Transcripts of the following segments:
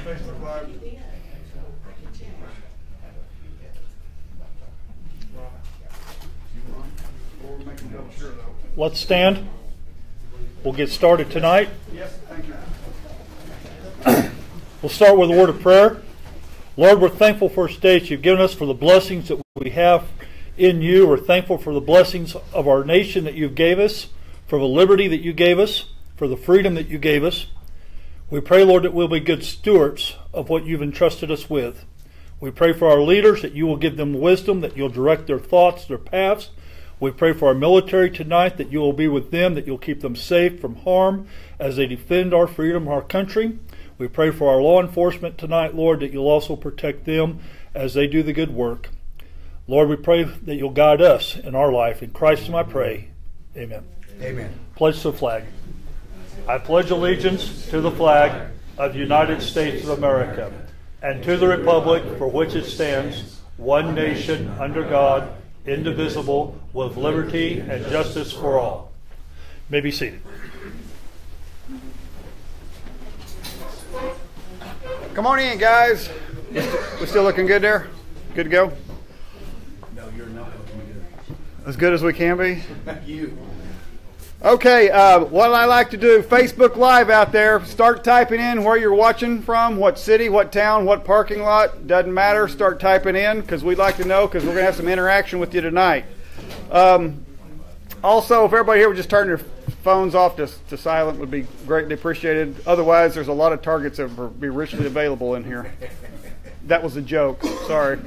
Facebook Live. Let's stand. We'll get started tonight. Yes, thank you. We'll start with a word of prayer. Lord, we're thankful for this day that you've given us, for the blessings that we have in you. We're thankful for the blessings of our nation that you gave us, for the liberty that you gave us, for the freedom that you gave us. We pray, Lord, that we'll be good stewards of what you've entrusted us with. We pray for our leaders, that you will give them wisdom, that you'll direct their thoughts, their paths. We pray for our military tonight, that you will be with them, that you'll keep them safe from harm as they defend our freedom, our country. We pray for our law enforcement tonight, Lord, that you'll also protect them as they do the good work. Lord, we pray that you'll guide us in our life. In Christ's name I pray. Amen. Amen. Pledge to the flag. I pledge allegiance to the flag of the United States of America and to the republic for which it stands, one nation under God, indivisible, with liberty and justice for all. You may be seated. Come on in, guys. We're still looking good there? Good to go? No, you're not looking good. As good as we can be? You. Okay, what I like to do, Facebook Live out there, start typing in where you're watching from, what city, what town, what parking lot, doesn't matter, start typing in, because we'd like to know, because we're going to have some interaction with you tonight. Also, if everybody here would just turn their phones off to silent, would be greatly appreciated. Otherwise, there's a lot of targets that will be richly available in here. That was a joke, sorry.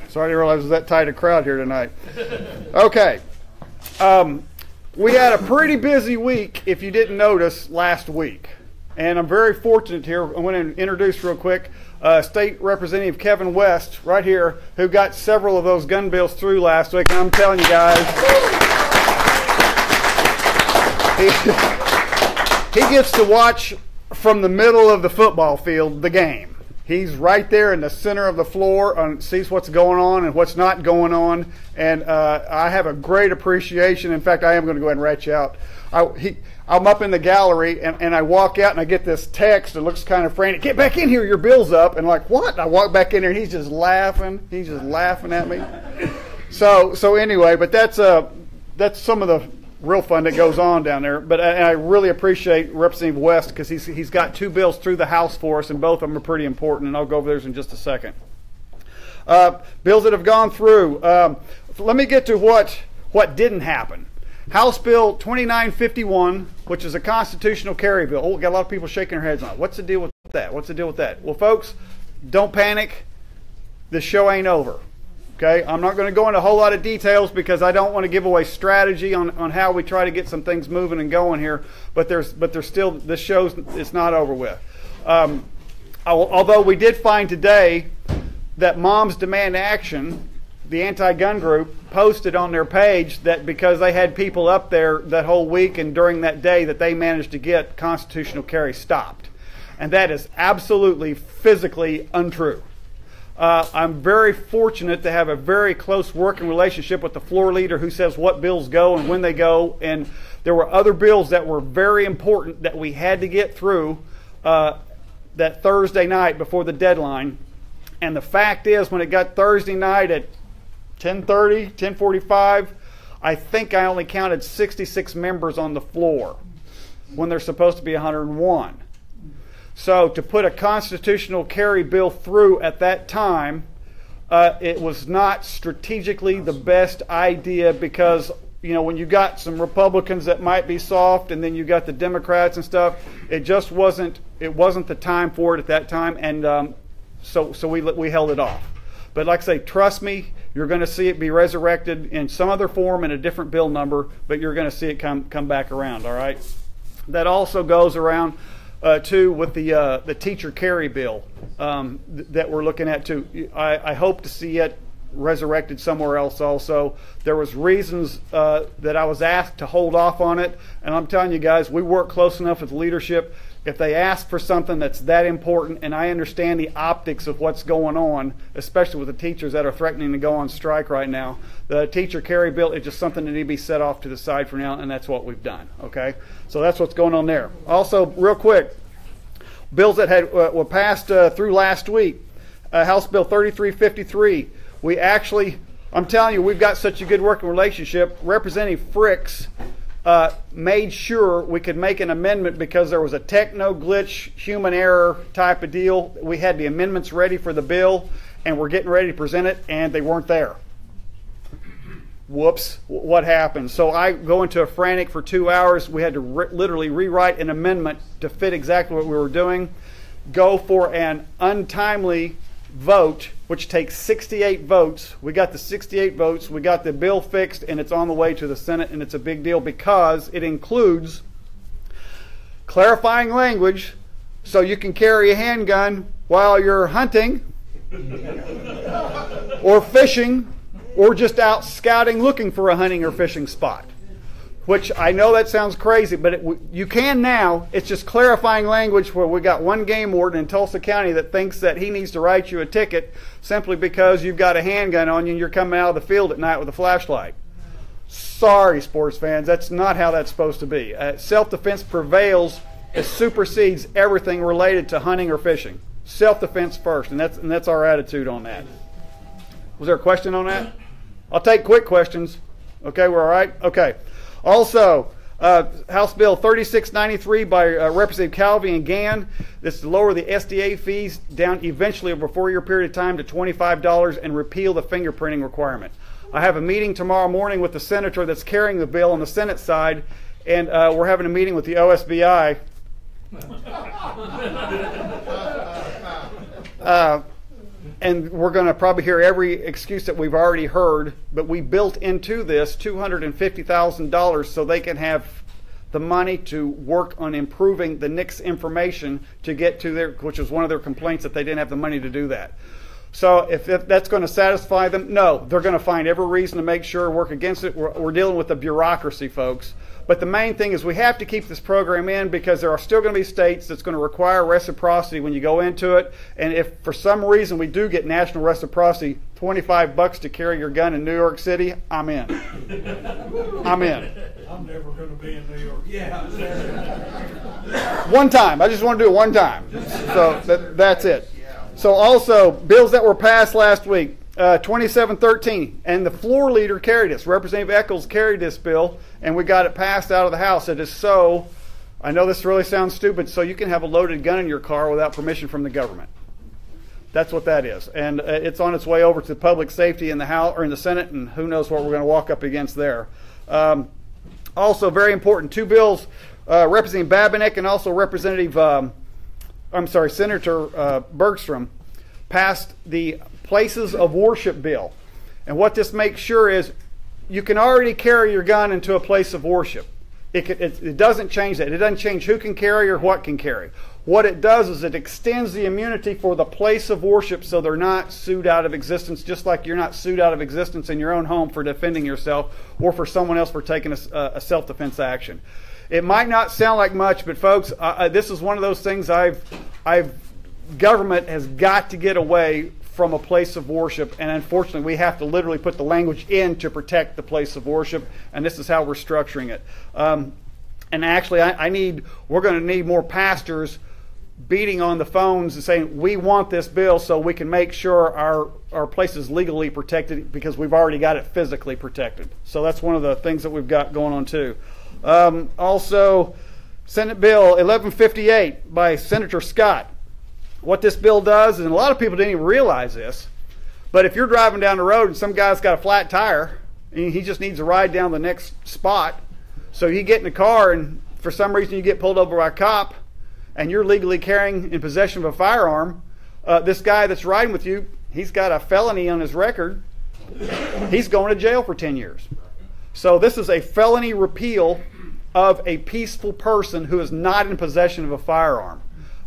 Sorry to realize it was that tight a crowd here tonight. Okay. We had a pretty busy week, if you didn't notice, last week. And I'm very fortunate here. I'm going to introduce real quick State Representative Kevin West, right here, who got several of those gun bills through last week. And I'm telling you guys, he gets to watch from the middle of the football field the game. He's right there in the center of the floor and sees what's going on and what's not going on. And I have a great appreciation. In fact, I am going to go ahead and rat you out. I'm up in the gallery, and I walk out, and I get this text. It looks kind of frantic. Get back in here. Your bill's up. And I'm like, what? And I walk back in there, and he's just laughing. He's just laughing at me. So anyway, but that's some of the real fun that goes on down there. But I really appreciate Representative West, because he's got two bills through the House for us, and both of them are pretty important, and I'll go over those in just a second. Bills that have gone through. Let me get to what didn't happen. House Bill 2951, which is a constitutional carry bill. Oh, we got a lot of people shaking their heads on it. What's the deal with that? What's the deal with that? Well, folks, don't panic. This show ain't over. Okay, I'm not going to go into a whole lot of details because I don't want to give away strategy on how we try to get some things moving and going here. But there's still, this show's, it's not over with. Although we did find today that Moms Demand Action, the anti-gun group, posted on their page that because they had people up there that whole week and during that day that they managed to get constitutional carry stopped. And that is absolutely physically untrue. I'm very fortunate to have a very close working relationship with the floor leader who says what bills go and when they go. And there were other bills that were very important that we had to get through that Thursday night before the deadline. And the fact is, when it got Thursday night at 10:30, 10:45, I think I only counted 66 members on the floor when there's supposed to be 101. So to put a constitutional carry bill through at that time, it was not strategically the best idea because, you know, when you got some Republicans that might be soft and then you got the Democrats and stuff, it just wasn't the time for it at that time. And so we held it off. But like I say, trust me, you're going to see it be resurrected in some other form in a different bill number, but you're going to see it come back around, all right? That also goes around, too, with the teacher carry bill that we're looking at, too. I hope to see it resurrected somewhere else also. There was reasons that I was asked to hold off on it, and I'm telling you guys, we work close enough with leadership. If they ask for something that's that important, and I understand the optics of what's going on, especially with the teachers that are threatening to go on strike right now, the teacher carry bill is just something that needs to be set off to the side for now, and that's what we've done. Okay, so that's what's going on there. Also, real quick, bills that were passed through last week. House Bill 3353. We actually, I'm telling you, we've got such a good working relationship. Representative Fricks made sure we could make an amendment because there was a techno glitch, human error type of deal. We had the amendments ready for the bill, and we're getting ready to present it, and they weren't there. Whoops, what happened? So I go into a frantic for 2 hours. We had to literally rewrite an amendment to fit exactly what we were doing. Go for an untimely vote, which takes 68 votes. We got the 68 votes. We got the bill fixed, and it's on the way to the Senate, and it's a big deal because it includes clarifying language so you can carry a handgun while you're hunting or fishing or just out scouting looking for a hunting or fishing spot. Which I know that sounds crazy, but you can now. It's just clarifying language where we got one game warden in Tulsa County that thinks that he needs to write you a ticket simply because you've got a handgun on you and you're coming out of the field at night with a flashlight. Sorry, sports fans, that's not how that's supposed to be. Self-defense prevails. It supersedes everything related to hunting or fishing. Self-defense first, and that's our attitude on that. Was there a question on that? I'll take quick questions. Okay, we're all right? Okay. Also, House Bill 3693 by Representative Calvi and Gann. This is to lower the SDA fees down eventually over a 4-year period of time to $25 and repeal the fingerprinting requirement. I have a meeting tomorrow morning with the senator that's carrying the bill on the Senate side, and we're having a meeting with the OSBI. And we're going to probably hear every excuse that we've already heard, but we built into this $250,000 so they can have the money to work on improving the NICS information to get to their, which was one of their complaints that they didn't have the money to do that. So if that's going to satisfy them, no, they're going to find every reason to make sure work against it. We're dealing with the bureaucracy, folks. But the main thing is we have to keep this program in because there are still going to be states that's going to require reciprocity when you go into it. And if for some reason we do get national reciprocity, $25 to carry your gun in New York City, I'm in. I'm in. I'm never going to be in New York. Yeah. One time. I just want to do it one time. So that's it. So also, bills that were passed last week. 2713, and the floor leader carried this. Representative Eccles carried this bill, and we got it passed out of the House. It is so, I know this really sounds stupid, so you can have a loaded gun in your car without permission from the government. That's what that is. And it's on its way over to public safety in the House or in the Senate, and who knows what we're going to walk up against there. Also, very important, two bills, Representative Babinek and also Senator Bergstrom passed the Places of Worship bill. And what this makes sure is you can already carry your gun into a place of worship. It doesn't change that. It doesn't change who can carry or what can carry. What it does is it extends the immunity for the place of worship so they're not sued out of existence, just like you're not sued out of existence in your own home for defending yourself or for someone else for taking a self-defense action. It might not sound like much, but folks, this is one of those things government has got to get away from a place of worship, and unfortunately we have to literally put the language in to protect the place of worship, and this is how we're structuring it. And actually we're going to need more pastors beating on the phones and saying we want this bill so we can make sure our place is legally protected because we've already got it physically protected. So that's one of the things that we've got going on too. Also, Senate Bill 1158 by Senator Scott. What this bill does, and a lot of people didn't even realize this, but if you're driving down the road and some guy's got a flat tire and he just needs a ride down the next spot, so you get in the car and for some reason you get pulled over by a cop and you're legally carrying in possession of a firearm, this guy that's riding with you, he's got a felony on his record. He's going to jail for 10 years. So this is a felony repeal of a peaceful person who is not in possession of a firearm.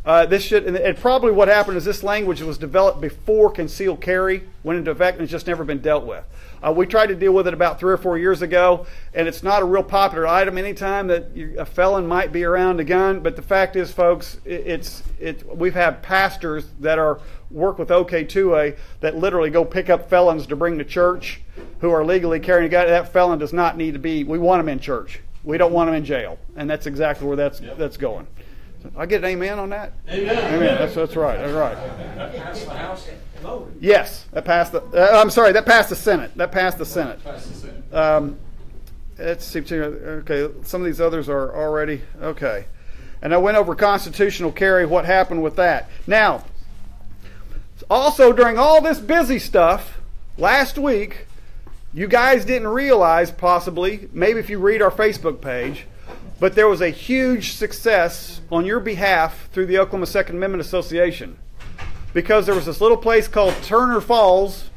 And probably what happened is this language was developed before concealed carry went into effect and it's just never been dealt with. We tried to deal with it about 3 or 4 years ago, and it's not a real popular item anytime that a felon might be around a gun. But the fact is, folks, we've had pastors that work with OK2A that literally go pick up felons to bring to church who are legally carrying a gun. That felon does not need to be, we want him in church. We don't want him in jail. And that's exactly where that's going. I get an amen on that? Amen. Amen. That's right. That's right. That's the House voted. Yes, that passed the. I'm sorry, that passed the Senate. That passed the Senate. Let's see. Okay, some of these others are already okay. And I went over constitutional carry. What happened with that? Now, also during all this busy stuff last week, you guys didn't realize, possibly, maybe if you read our Facebook page, but there was a huge success on your behalf through the Oklahoma Second Amendment Association. Because there was this little place called Turner Falls,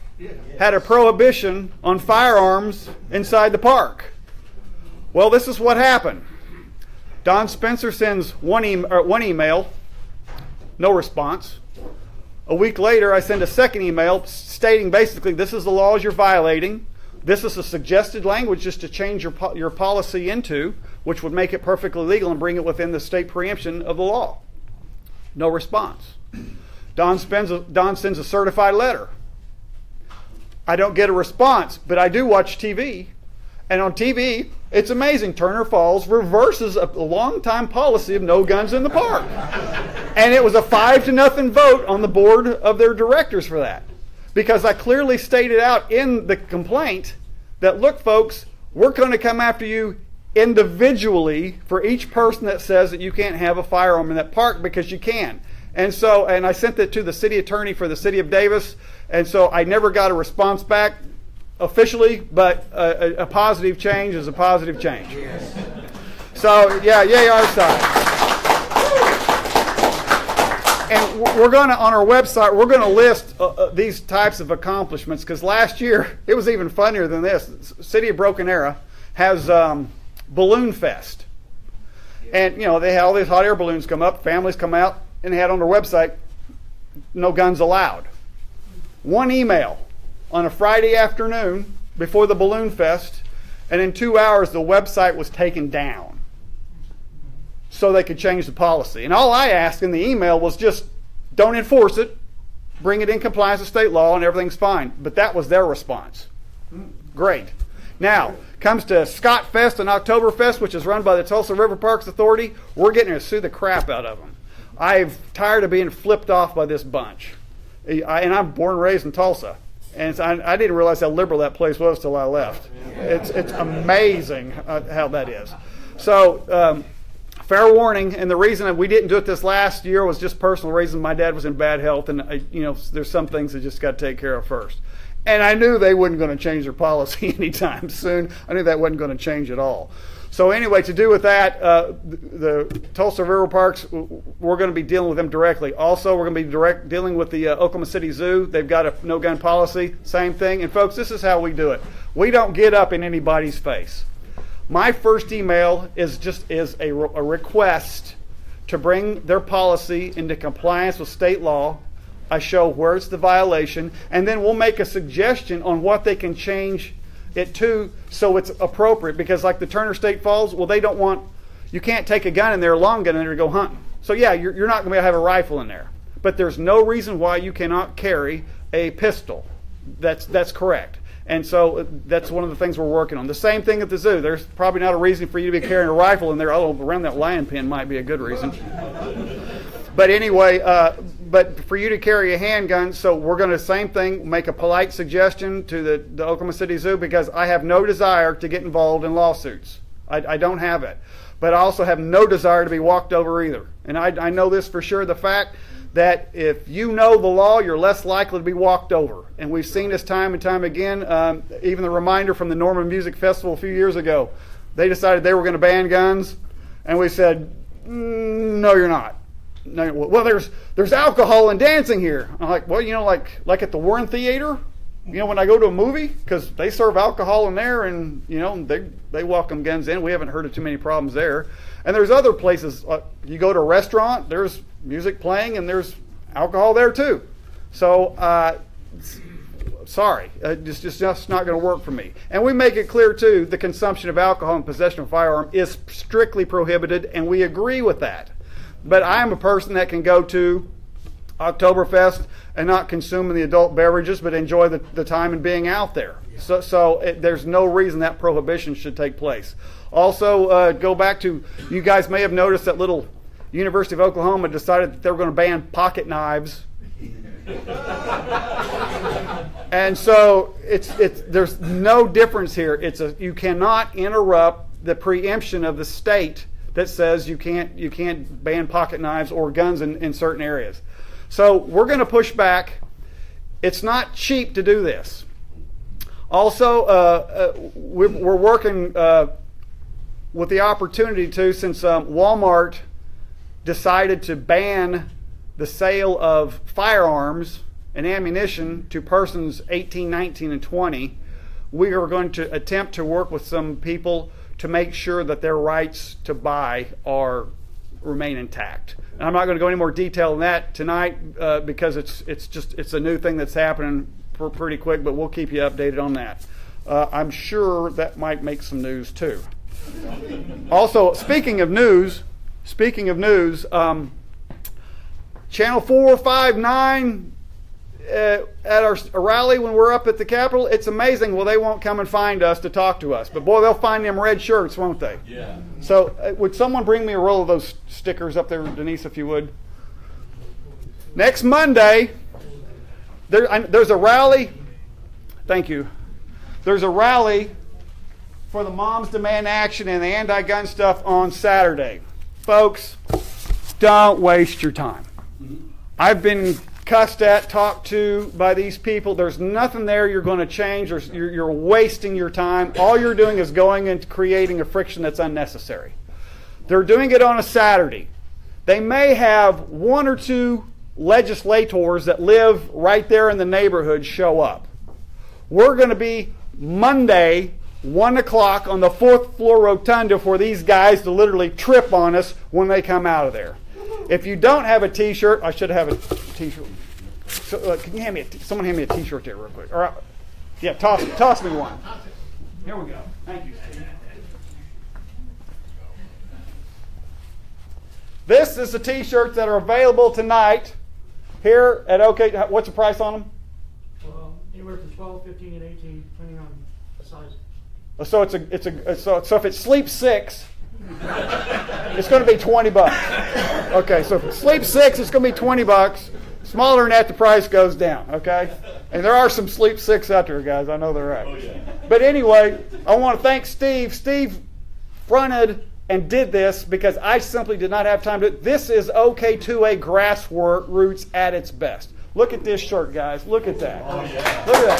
had a prohibition on firearms inside the park. Well, this is what happened. Don Spencer sends one email, no response. A week later, I send a second email stating basically this is the laws you're violating. This is a suggested language just to change your policy into, which would make it perfectly legal and bring it within the state preemption of the law. No response. Don sends a certified letter. I don't get a response, but I do watch TV. And on TV, it's amazing. Turner Falls reverses a long-time policy of no guns in the park. And it was a 5-0 vote on the board of their directors for that. Because I clearly stated out in the complaint that, look, folks, we're going to come after you individually for each person that says that you can't have a firearm in that park, because you can. And I sent that to the city attorney for the city of Davis, and so I never got a response back officially, but a positive change is a positive change. Yes. So, yeah, yay our side. And we're going to, on our website, we're going to list these types of accomplishments, because last year, it was even funnier than this. The city of Broken Arrow has Balloon Fest. And, you know, they had all these hot air balloons come up, families come out, and they had on their website, no guns allowed. One email on a Friday afternoon before the Balloon Fest, and in 2 hours, the website was taken down so they could change the policy. And all I asked in the email was just, don't enforce it, bring it in compliance with state law, and everything's fine. But that was their response. Great. Now, comes to Scott Fest and Oktoberfest, which is run by the Tulsa River Parks Authority. We're getting to sue the crap out of them. I'm tired of being flipped off by this bunch. And I'm born and raised in Tulsa. And I didn't realize how liberal that place was till I left. It's amazing how that is. So, fair warning, and the reason that we didn't do it this last year was just personal reasons. My dad was in bad health, and there's some things that just got to take care of first. And I knew they weren't going to change their policy anytime soon. I knew that wasn't going to change at all. So anyway, to do with that, the Tulsa River Parks, we're going to be dealing with them directly. Also, we're going to be dealing with the Oklahoma City Zoo. They've got a no-gun policy, same thing. And folks, this is how we do it. We don't get up in anybody's face. My first email is a request to bring their policy into compliance with state law. I show where it's the violation, and then we'll make a suggestion on what they can change it to so it's appropriate. Because like the Turner State Falls, well, they don't want, you can't take a gun in there, a long gun in there to go hunting. So yeah, you're not going to have a rifle in there. But there's no reason why you cannot carry a pistol. That's correct. And so that's one of the things we're working on. The same thing at the zoo. There's probably not a reason for you to be carrying a rifle in there, although around that lion pen might be a good reason. But anyway, but for you to carry a handgun, so we're going to, same thing, make a polite suggestion to the Oklahoma City Zoo, because I have no desire to get involved in lawsuits. I don't have it. But I also have no desire to be walked over either. And I know this for sure, the fact that if you know the law, you're less likely to be walked over. And we've seen this time and time again. Even the reminder from the Norman Music Festival a few years ago. They decided they were going to ban guns, and we said, no, you're not. No, well, there's alcohol and dancing here. I'm like, well, like at the Warren Theater, when I go to a movie, because they serve alcohol in there, and they welcome guns in. We haven't heard of too many problems there. And there's other places. You go to a restaurant, there's music playing, and there's alcohol there too. So, sorry, it's just not going to work for me. And we make it clear too, the consumption of alcohol and possession of a firearm is strictly prohibited, and we agree with that. But I am a person that can go to Oktoberfest and not consume the adult beverages, but enjoy the time and being out there. So there's no reason that prohibition should take place. Also, go back to, you guys may have noticed that little University of Oklahoma decided that they were going to ban pocket knives. And so there's no difference here. You cannot interrupt the preemption of the state that says you can't ban pocket knives or guns in certain areas. So we're going to push back. It's not cheap to do this. Also, we're working with the opportunity to, since Walmart decided to ban the sale of firearms and ammunition to persons 18, 19, and 20, we are going to attempt to work with some people to make sure that their rights to buy remain intact. And I'm not going to go any more detail than that tonight because it's a new thing that's happening pretty quick, but we'll keep you updated on that. I'm sure that might make some news too. Also, speaking of news, Channel 4, 5, 9 at our rally when we're up at the Capitol, it's amazing. Well, they won't come and find us to talk to us, but boy, they'll find them red shirts, won't they? Yeah. So would someone bring me a roll of those stickers up there, Denise, if you would? Next Monday, there's a rally. Thank you. There's a rally for the Moms Demand Action and the anti-gun stuff on Saturday. Folks, don't waste your time. I've been cussed at, talked to by these people. There's nothing there you're going to change. You're wasting your time. All you're doing is going and creating a friction that's unnecessary. They're doing it on a Saturday. They may have one or two legislators that live right there in the neighborhood show up. We're going to be Monday, 1 o'clock on the 4th floor rotunda for these guys to literally trip on us when they come out of there. If you don't have a T-shirt, I should have a T-shirt. So, can you hand me someone hand me a T-shirt there real quick? Or, yeah, toss me one. Here we go. Thank you, Steve. This is the T-shirts that are available tonight here at OK. What's the price on them? Anywhere from 12, 15, and 18, depending on the size. So if it sleeps 6, it's going to be $20. Okay, so if it sleeps 6, it's going to be $20. Smaller than that, the price goes down. Okay, and there are some sleep 6 out there, guys. I know they're right. Oh, yeah. But anyway, I want to thank Steve. Steve fronted and did this because I simply did not have time to. This is OK2A grassroots at its best. Look at this shirt, guys. Look at that. Oh, yeah. Look at that.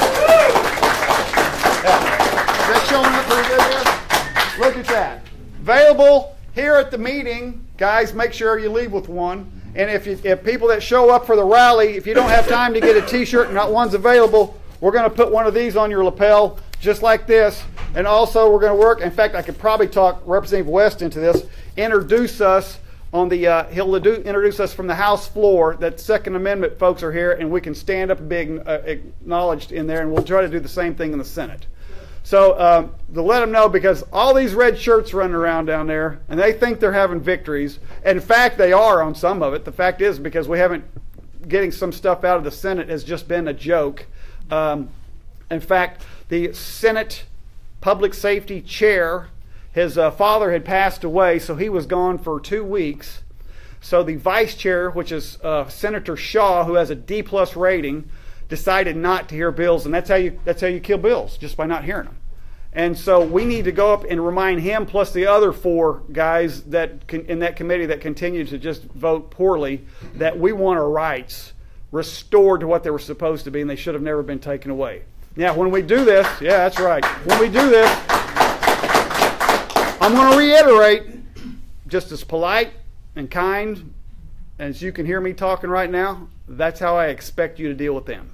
Is that showing up pretty good there? Look at that. Available here at the meeting. Guys, make sure you leave with one. And if people that show up for the rally, if you don't have time to get a T-shirt and not one's available, we're going to put one of these on your lapel, just like this. And also, we're going to work. In fact, I could probably talk Representative West into this. Introduce us on the. He'll introduce us from the House floor. That Second Amendment folks are here, and we can stand up and be acknowledged in there. And we'll try to do the same thing in the Senate. So to let them know, because all these red shirts running around down there, and they think they're having victories. And in fact, they are on some of it. The fact is, because we haven't getting some stuff out of the Senate has just been a joke. In fact, the Senate Public Safety Chair, his father had passed away, so he was gone for 2 weeks. So the Vice Chair, which is Senator Shaw, who has a D+ rating, decided not to hear bills, and that's how you kill bills, just by not hearing them. And so we need to go up and remind him, plus the other 4 guys that in that committee that continue to just vote poorly, that we want our rights restored to what they were supposed to be, and they should have never been taken away. Now, when we do this, yeah, that's right. When we do this, I'm going to reiterate, just as polite and kind as you can hear me talking right now, that's how I expect you to deal with them.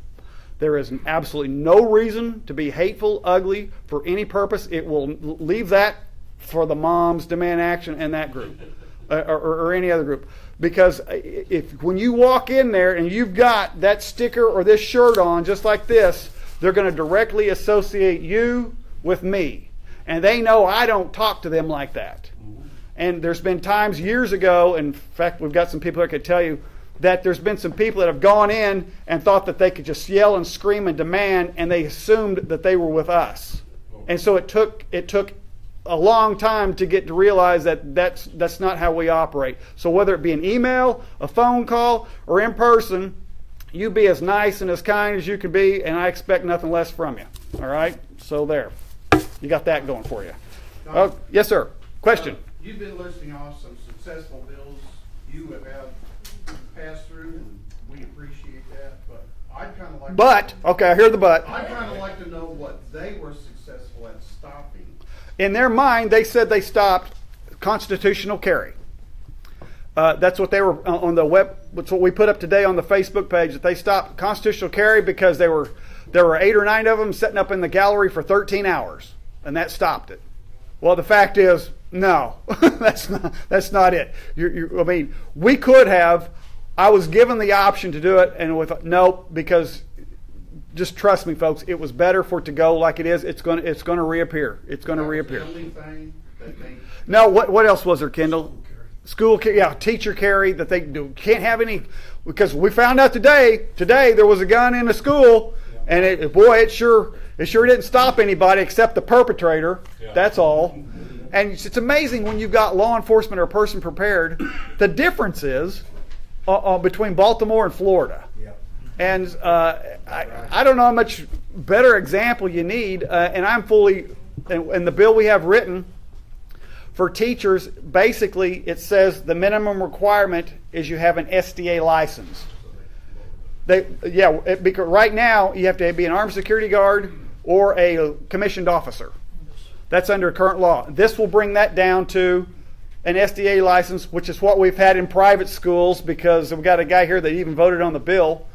There is absolutely no reason to be hateful, ugly, for any purpose. It will leave that for the Moms Demand Action and that group, or any other group. Because when you walk in there and you've got that sticker or this shirt on, just like this, they're going to directly associate you with me. And they know I don't talk to them like that. And there's been times years ago, in fact, we've got some people that could tell you, that there's been some people that have gone in and thought that they could just yell and scream and demand, and they assumed that they were with us. And so it took a long time to get to realize that that's not how we operate. So whether it be an email, a phone call, or in person, you be as nice and as kind as you can be, and I expect nothing less from you. All right? So there. You got that going for you. Oh, yes, sir. Question. You've been listing off some successful bills you have had passed through, and we appreciate that. But I'd kind of like. Okay, I hear the but. I'd kind of like to know what they were successful at stopping. In their mind, they said they stopped constitutional carry. That's what they were on the web. That's what we put up today on the Facebook page. That they stopped constitutional carry because there were 8 or 9 of them sitting up in the gallery for 13 hours, and that stopped it. Well, the fact is, no, that's not it. I mean, we could have. I was given the option to do it, and with nope, because just trust me, folks. It was better for it to go like it is. It's going to reappear. It's going to reappear. The only thing that they No, what else was there, Kendall? School carry, yeah, teacher carry that they do. Can't have any, because we found out today there was a gun in the school, and it sure didn't stop anybody except the perpetrator. Yeah. That's all. And it's amazing when you've got law enforcement or a person prepared. The difference is between Baltimore and Florida. Yeah. And I don't know how much better example you need. And I'm fully, and the bill we have written for teachers, basically it says the minimum requirement is you have an SDA license. Because right now you have to be an armed security guard or a commissioned officer. That's under current law. This will bring that down to an SDA license, which is what we've had in private schools, because we've got a guy here that even voted on the bill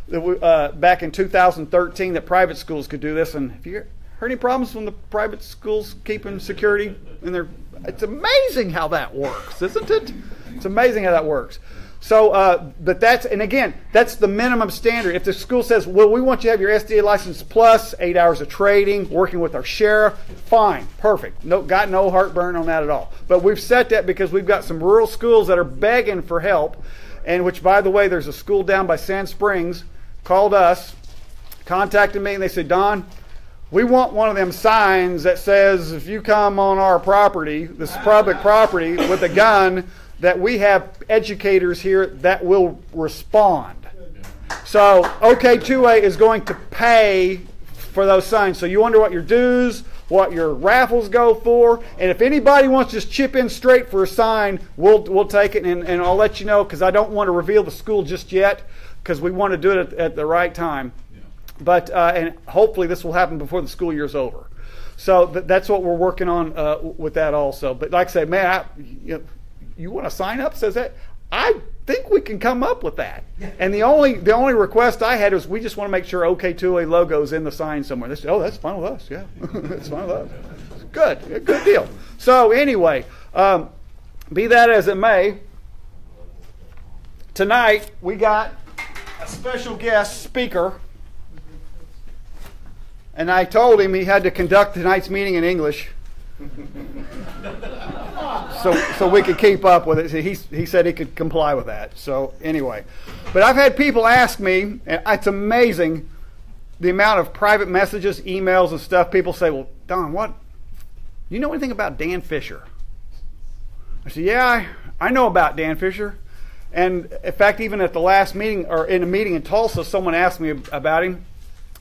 back in 2013 that private schools could do this. And have you heard any problems from the private schools keeping security in their? It's amazing how that works, isn't it? It's amazing how that works. So, but that's the minimum standard. If the school says, well, we want you to have your SDA license plus 8 hours of trading, working with our sheriff, fine, perfect. Got no heartburn on that at all. But we've set that because we've got some rural schools that are begging for help, and which, by the way, there's a school down by Sand Springs, called us, contacted me, and they said, Don, we want one of them signs that says if you come on our property, this public property, with a gun, that we have educators here that will respond. So OK2A is going to pay for those signs. So you wonder what your dues, what your raffles go for, and if anybody wants to just chip in straight for a sign, we'll take it, and I'll let you know, because I don't want to reveal the school just yet, because we want to do it at the right time. But and hopefully this will happen before the school year's over. So that's what we're working on with that also. But like I say, man, you want to sign up? Says that? I think we can come up with that. And the only request I had was we just want to make sure OK2A logo is in the sign somewhere. They said, oh, that's fine with us. Yeah, that's fine with us. Good deal. So anyway, be that as it may, tonight we got a special guest speaker. And I told him he had to conduct tonight's meeting in English, so we could keep up with it. He said he could comply with that. So anyway, but I've had people ask me, and it's amazing the amount of private messages, emails, and stuff. People say, "Well, Don, what? You know anything about Dan Fisher?" I said, "Yeah, I know about Dan Fisher." And in fact, even at the last meeting, or in a meeting in Tulsa, someone asked me about him.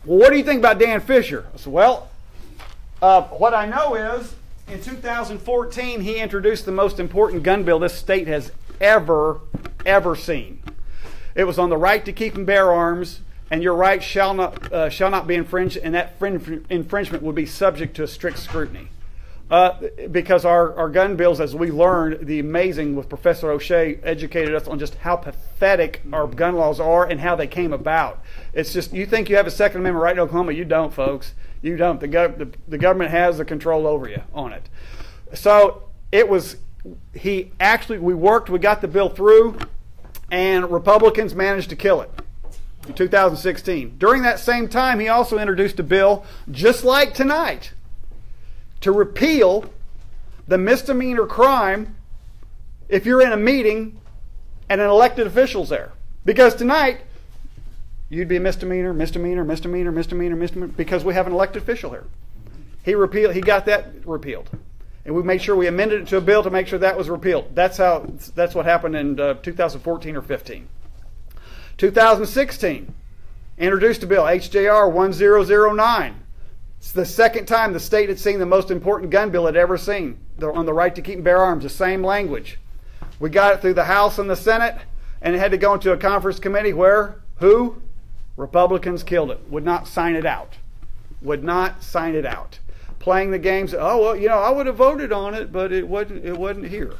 Well, what do you think about Dan Fisher? I said, well, what I know is in 2014 he introduced the most important gun bill this state has ever seen. It was on the right to keep and bear arms, and your right shall not be infringed, and that infringement would be subject to a strict scrutiny. Because our gun bills, as we learned, the amazing with Professor O'Shea educated us on just how pathetic our gun laws are and how they came about. It's just, you think you have a Second Amendment right in Oklahoma, you don't, folks. You don't. The government has the control over you on it. So it was, we got the bill through, and Republicans managed to kill it in 2016. During that same time, he also introduced a bill just like tonight, to repeal the misdemeanor crime if you're in a meeting and an elected official's there. Because tonight, you'd be a misdemeanor, because we have an elected official here. He got that repealed. and we made sure we amended it to a bill to make sure that was repealed. That's what happened in 2014 or 15. 2016, introduced a bill, HJR 1009. It's the second time the state had seen the most important gun bill it had ever seen, on the right to keep and bear arms, the same language. We got it through the House and the Senate, and it had to go into a conference committee where, who? Republicans killed it, would not sign it out. Would not sign it out. Playing the games, oh, well, you know, I would have voted on it, but it wasn't here.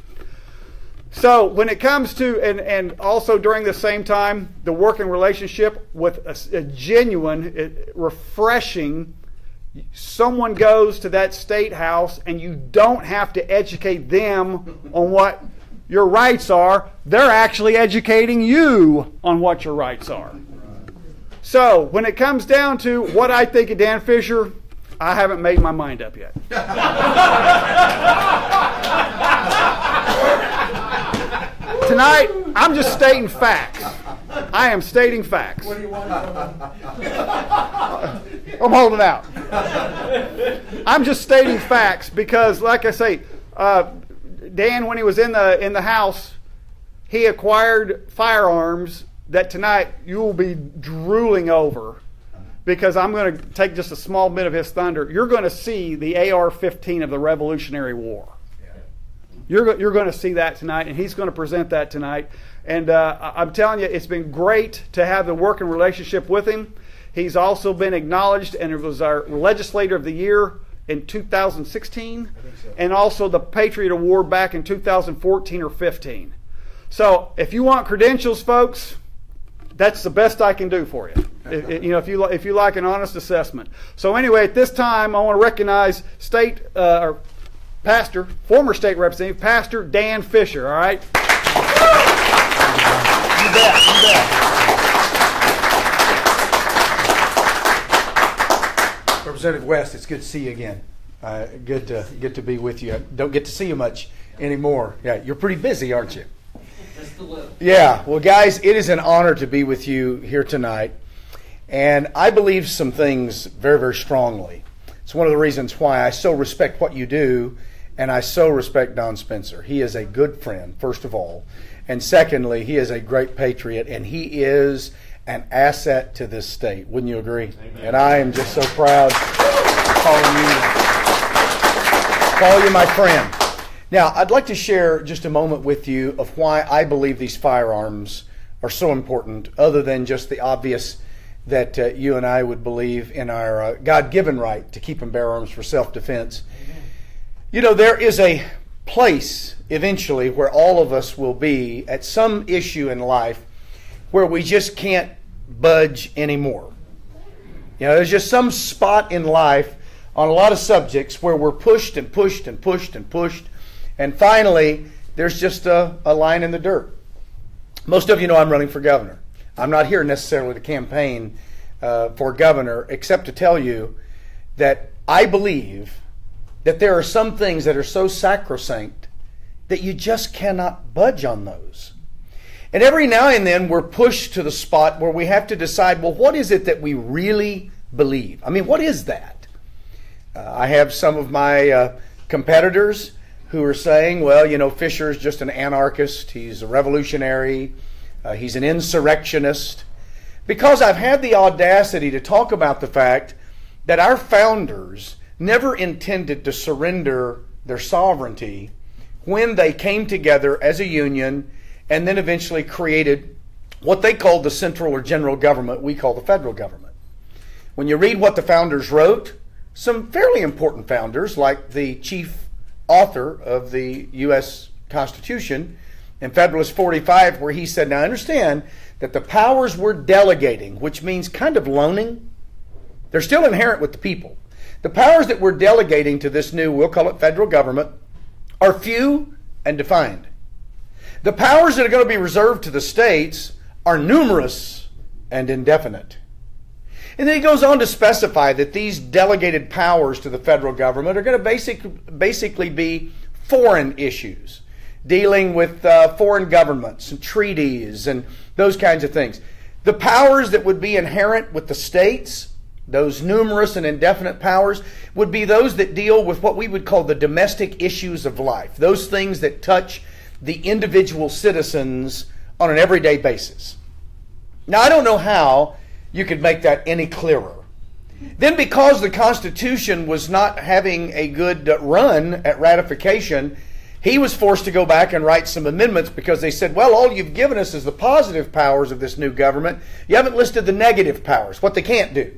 So when it comes to, and also during the same time, the working relationship with a genuine, refreshing, someone goes to that state house and you don't have to educate them on what your rights are. They're actually educating you on what your rights are. So when it comes down to what I think of Dan Fisher, I haven't made my mind up yet. Tonight, I'm just stating facts. I am stating facts. What do you want I'm holding out. I'm just stating facts because, like I say, Dan, when he was in the House, he acquired firearms that tonight you will be drooling over, because I'm going to take just a small bit of his thunder. You're going to see the AR-15 of the Revolutionary War. You're going to see that tonight, and he's going to present that tonight. And I'm telling you, it's been great to have the working relationship with him. He's also been acknowledged, and it was our Legislator of the Year in 2016, and also the Patriot Award back in 2014 or 15. So if you want credentials, folks, that's the best I can do for you. If you like an honest assessment. So anyway, at this time, I want to recognize former state representative, Pastor Dan Fisher. All right. You bet. Representative West, it's good to see you again. Good to be with you. I don't get to see you much anymore. Yeah, you're pretty busy, aren't you? Just a little. Yeah. Well, guys, it is an honor to be with you here tonight. And I believe some things very, very strongly. It's one of the reasons why I so respect what you do, and I so respect Don Spencer. He is a good friend, first of all. And secondly, he is a great patriot, and he is an asset to this state. Wouldn't you agree? Amen. And I am just so proud to call you my friend. Now, I'd like to share just a moment with you of why I believe these firearms are so important, other than just the obvious that you and I would believe in our God-given right to keep and bear arms for self-defense. Amen. You know, there is a place eventually where all of us will be at some issue in life where we just can't budge anymore. You know, there's just some spot in life on a lot of subjects where we're pushed and pushed and pushed and pushed, and finally there's just a line in the dirt. Most of you know I'm running for governor. I'm not here necessarily to campaign for governor, except to tell you that I believe that there are some things that are so sacrosanct that you just cannot budge on those. And every now and then we're pushed to the spot where we have to decide, well, what is it that we really believe? I mean, what is that? I have some of my competitors who are saying, well, you know, Fisher is just an anarchist, he's a revolutionary, he's an insurrectionist, because I've had the audacity to talk about the fact that our founders never intended to surrender their sovereignty when they came together as a union and then eventually created what they called the central or general government, we call the federal government. When you read what the founders wrote, some fairly important founders, like the chief author of the U.S. Constitution, in Federalist 45, where he said, now understand that the powers we're delegating, which means kind of loaning, they're still inherent with the people. The powers that we're delegating to this new, we'll call it federal government, are few and defined. The powers that are going to be reserved to the states are numerous and indefinite. And then he goes on to specify that these delegated powers to the federal government are going to basically be foreign issues, dealing with foreign governments and treaties and those kinds of things. The powers that would be inherent with the states those numerous and indefinite powers, would be those that deal with what we would call the domestic issues of life, those things that touch the individual citizens on an everyday basis. Now, I don't know how you could make that any clearer. Then, because the Constitution was not having a good run at ratification, he was forced to go back and write some amendments because they said, well, all you've given us is the positive powers of this new government. You haven't listed the negative powers, what they can't do.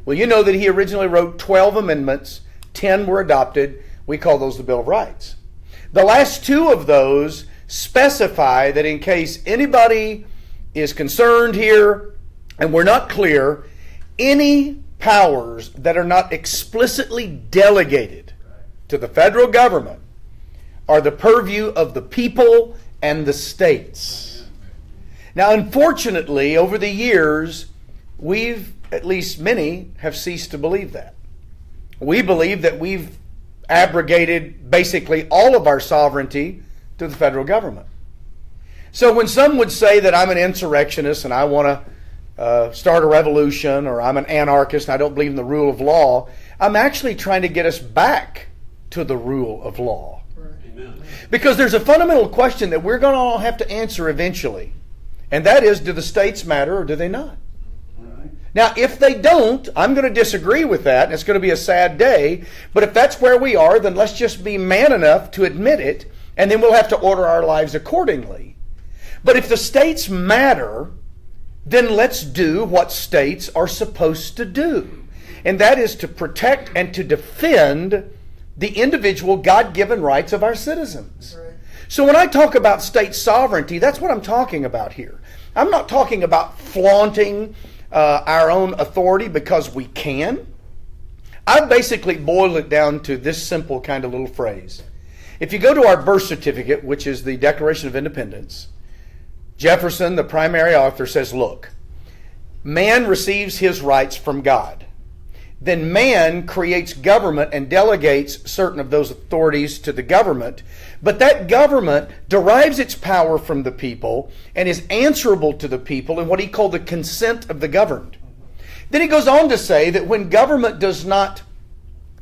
Well, you know that he originally wrote 12 amendments, 10 were adopted. We call those the Bill of Rights. The last 2 of those specify that in case anybody is concerned here and we're not clear, any powers that are not explicitly delegated to the federal government are the purview of the people and the states. Now, unfortunately, over the years, at least many, have ceased to believe that. We believe that we've abrogated basically all of our sovereignty to the federal government. So when some would say that I'm an insurrectionist and I want to start a revolution, or I'm an anarchist and I don't believe in the rule of law, I'm actually trying to get us back to the rule of law. Amen. Because there's a fundamental question that we're going to all have to answer eventually. And that is, do the states matter or do they not? Now, if they don't, I'm going to disagree with that, and it's going to be a sad day. But if that's where we are, then let's just be man enough to admit it, and then we'll have to order our lives accordingly. But if the states matter, then let's do what states are supposed to do. And that is to protect and to defend the individual God-given rights of our citizens. Right. So when I talk about state sovereignty, that's what I'm talking about here. I'm not talking about flaunting our own authority because we can. I've basically boiled it down to this simple kind of little phrase. If you go to our birth certificate, which is the Declaration of Independence, Jefferson, the primary author, says, look, man receives his rights from God. Then man creates government and delegates certain of those authorities to the government. But that government derives its power from the people and is answerable to the people in what he called the consent of the governed. Then he goes on to say that when government does not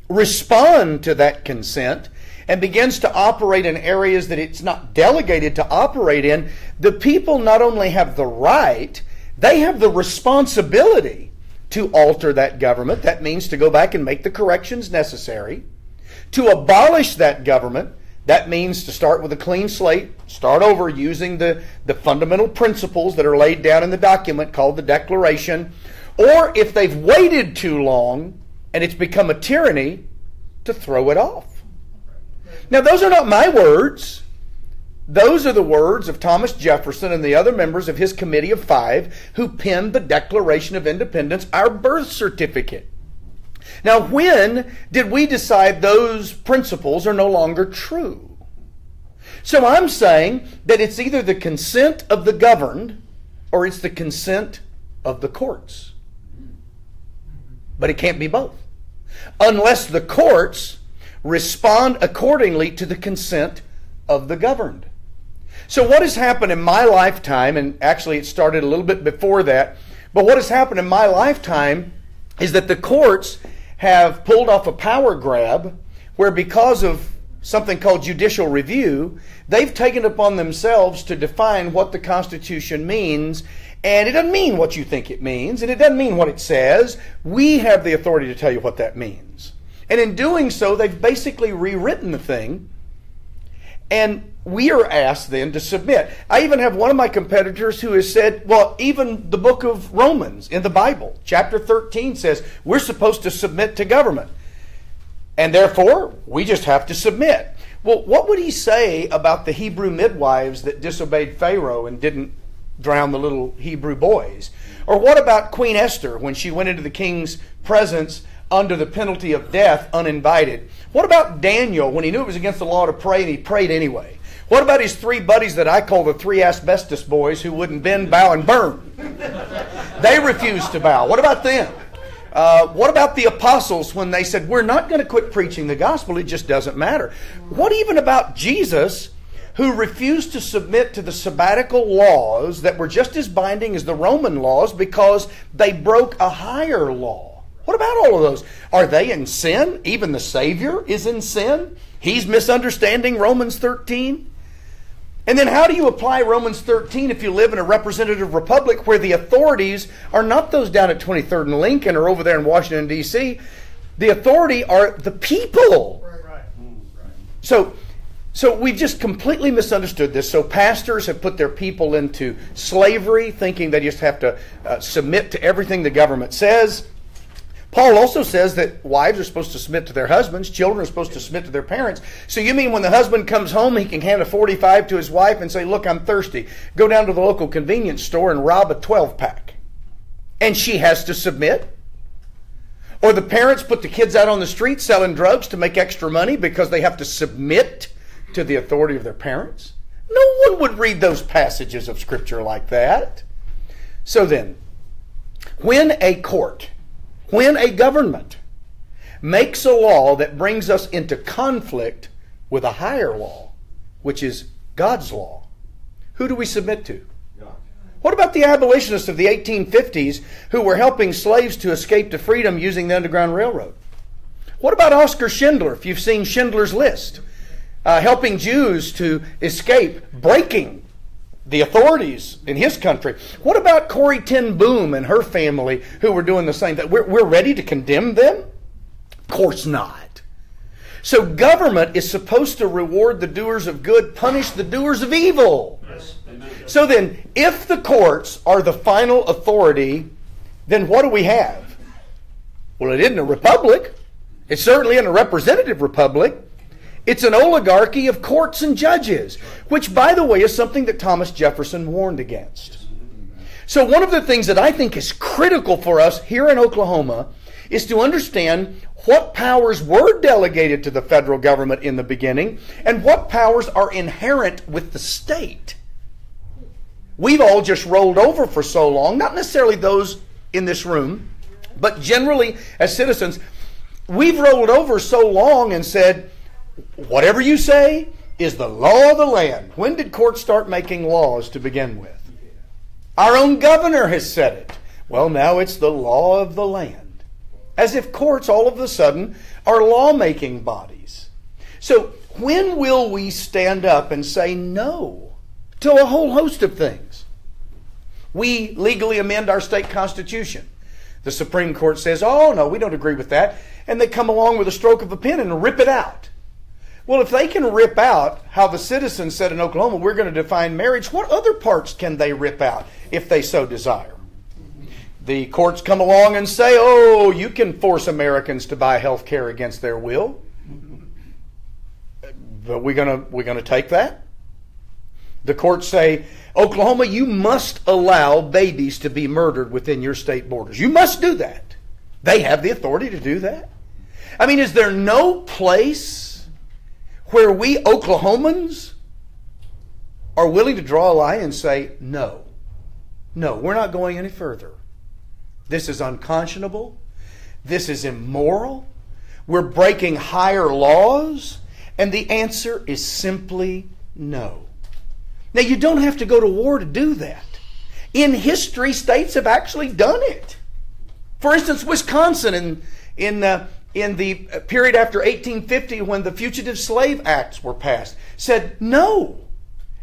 respond to that consent and begins to operate in areas that it's not delegated to operate in, the people not only have the right, they have the responsibility to alter that government. That means to go back and make the corrections necessary. To abolish that government, that means to start with a clean slate, start over using the fundamental principles that are laid down in the document called the Declaration. Or if they've waited too long and it's become a tyranny, to throw it off. Now, those are not my words. Those are the words of Thomas Jefferson and the other members of his Committee of Five who penned the Declaration of Independence, our birth certificate. Now, when did we decide those principles are no longer true? So I'm saying that it's either the consent of the governed or it's the consent of the courts. But it can't be both. Unless the courts respond accordingly to the consent of the governed. So what has happened in my lifetime, and actually it started a little bit before that, but what has happened in my lifetime is that the courts have pulled off a power grab where, because of something called judicial review, they've taken upon themselves to define what the Constitution means. And it doesn't mean what you think it means, and it doesn't mean what it says. We have the authority to tell you what that means. And in doing so, they've basically rewritten the thing, and we are asked then to submit. I even have one of my competitors who has said, well, even the book of Romans in the Bible, chapter 13 says we're supposed to submit to government. And therefore, we just have to submit. Well, what would he say about the Hebrew midwives that disobeyed Pharaoh and didn't drown the little Hebrew boys? Or what about Queen Esther when she went into the king's presence under the penalty of death uninvited? What about Daniel when he knew it was against the law to pray and he prayed anyway? What about his three buddies that I call the three asbestos boys who wouldn't bend, bow, and burn? They refused to bow. What about them? What about the apostles when they said, we're not going to quit preaching the gospel, it just doesn't matter? What even about Jesus, who refused to submit to the sabbatical laws that were just as binding as the Roman laws because they broke a higher law? What about all of those? Are they in sin? Even the Savior is in sin. He's misunderstanding Romans 13. And then how do you apply Romans 13 if you live in a representative republic where the authorities are not those down at 23rd and Lincoln or over there in Washington, D.C.? The authority are the people. Right. So we've just completely misunderstood this. So pastors have put their people into slavery, thinking they just have to submit to everything the government says. Paul also says that wives are supposed to submit to their husbands, children are supposed to submit to their parents. So you mean when the husband comes home, he can hand a 45 to his wife and say, look, I'm thirsty. Go down to the local convenience store and rob a 12-pack. And she has to submit? Or the parents put the kids out on the street selling drugs to make extra money because they have to submit to the authority of their parents? No one would read those passages of Scripture like that. So then, when a court, when a government makes a law that brings us into conflict with a higher law, which is God's law, who do we submit to? What about the abolitionists of the 1850s who were helping slaves to escape to freedom using the Underground Railroad? What about Oscar Schindler, if you've seen Schindler's List, helping Jews to escape, breaking the authorities in his country? What about Corrie ten Boom and her family who were doing the same thing? We're ready to condemn them? Of course not. So government is supposed to reward the doers of good, punish the doers of evil. Yes. So then, if the courts are the final authority, then what do we have? Well, it isn't a republic. It's certainly in a representative republic. It's an oligarchy of courts and judges, which, by the way, is something that Thomas Jefferson warned against. So one of the things that I think is critical for us here in Oklahoma is to understand what powers were delegated to the federal government in the beginning and what powers are inherent with the state. We've all just rolled over for so long, not necessarily those in this room, but generally as citizens, we've rolled over so long and said, whatever you say is the law of the land. When did courts start making laws to begin with? Our own governor has said it. Well, now it's the law of the land. As if courts all of a sudden are lawmaking bodies. So when will we stand up and say no to a whole host of things? We legally amend our state constitution. The Supreme Court says, oh, no, we don't agree with that. And they come along with a stroke of a pen and rip it out. Well, if they can rip out how the citizens said in Oklahoma, we're going to define marriage, what other parts can they rip out if they so desire? The courts come along and say, oh, you can force Americans to buy health care against their will. But we're going to take that? The courts say, Oklahoma, you must allow babies to be murdered within your state borders. You must do that. They have the authority to do that. I mean, is there no place where we Oklahomans are willing to draw a line and say, no, we're not going any further. This is unconscionable. This is immoral. We're breaking higher laws. And the answer is simply no. Now, you don't have to go to war to do that. In history, states have actually done it. For instance, Wisconsin in the period after 1850 when the Fugitive Slave Acts were passed said, no,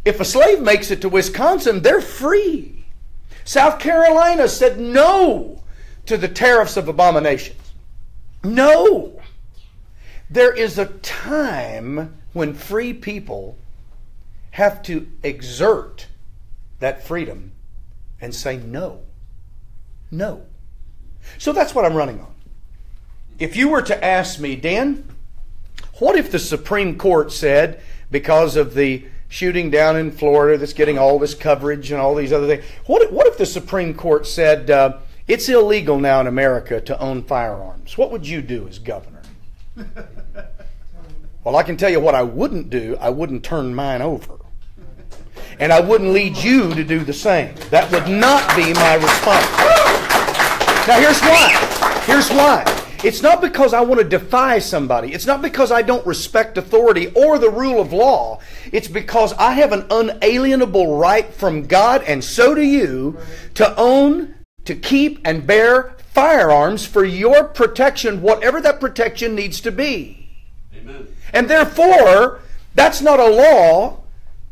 if a slave makes it to Wisconsin, they're free. South Carolina said no to the tariffs of abominations. No. There is a time when free people have to exert that freedom and say no. No. So that's what I'm running on. If you were to ask me, Dan, what if the Supreme Court said, because of the shooting down in Florida that's getting all this coverage and all these other things, what if the Supreme Court said it's illegal now in America to own firearms? What would you do as governor? Well, I can tell you what I wouldn't do. I wouldn't turn mine over. And I wouldn't lead you to do the same. That would not be my response. Now, here's why. Here's why. It's not because I want to defy somebody. It's not because I don't respect authority or the rule of law. It's because I have an unalienable right from God, and so do you, to own, to keep, and bear firearms for your protection, whatever that protection needs to be. Amen. And therefore, that's not a law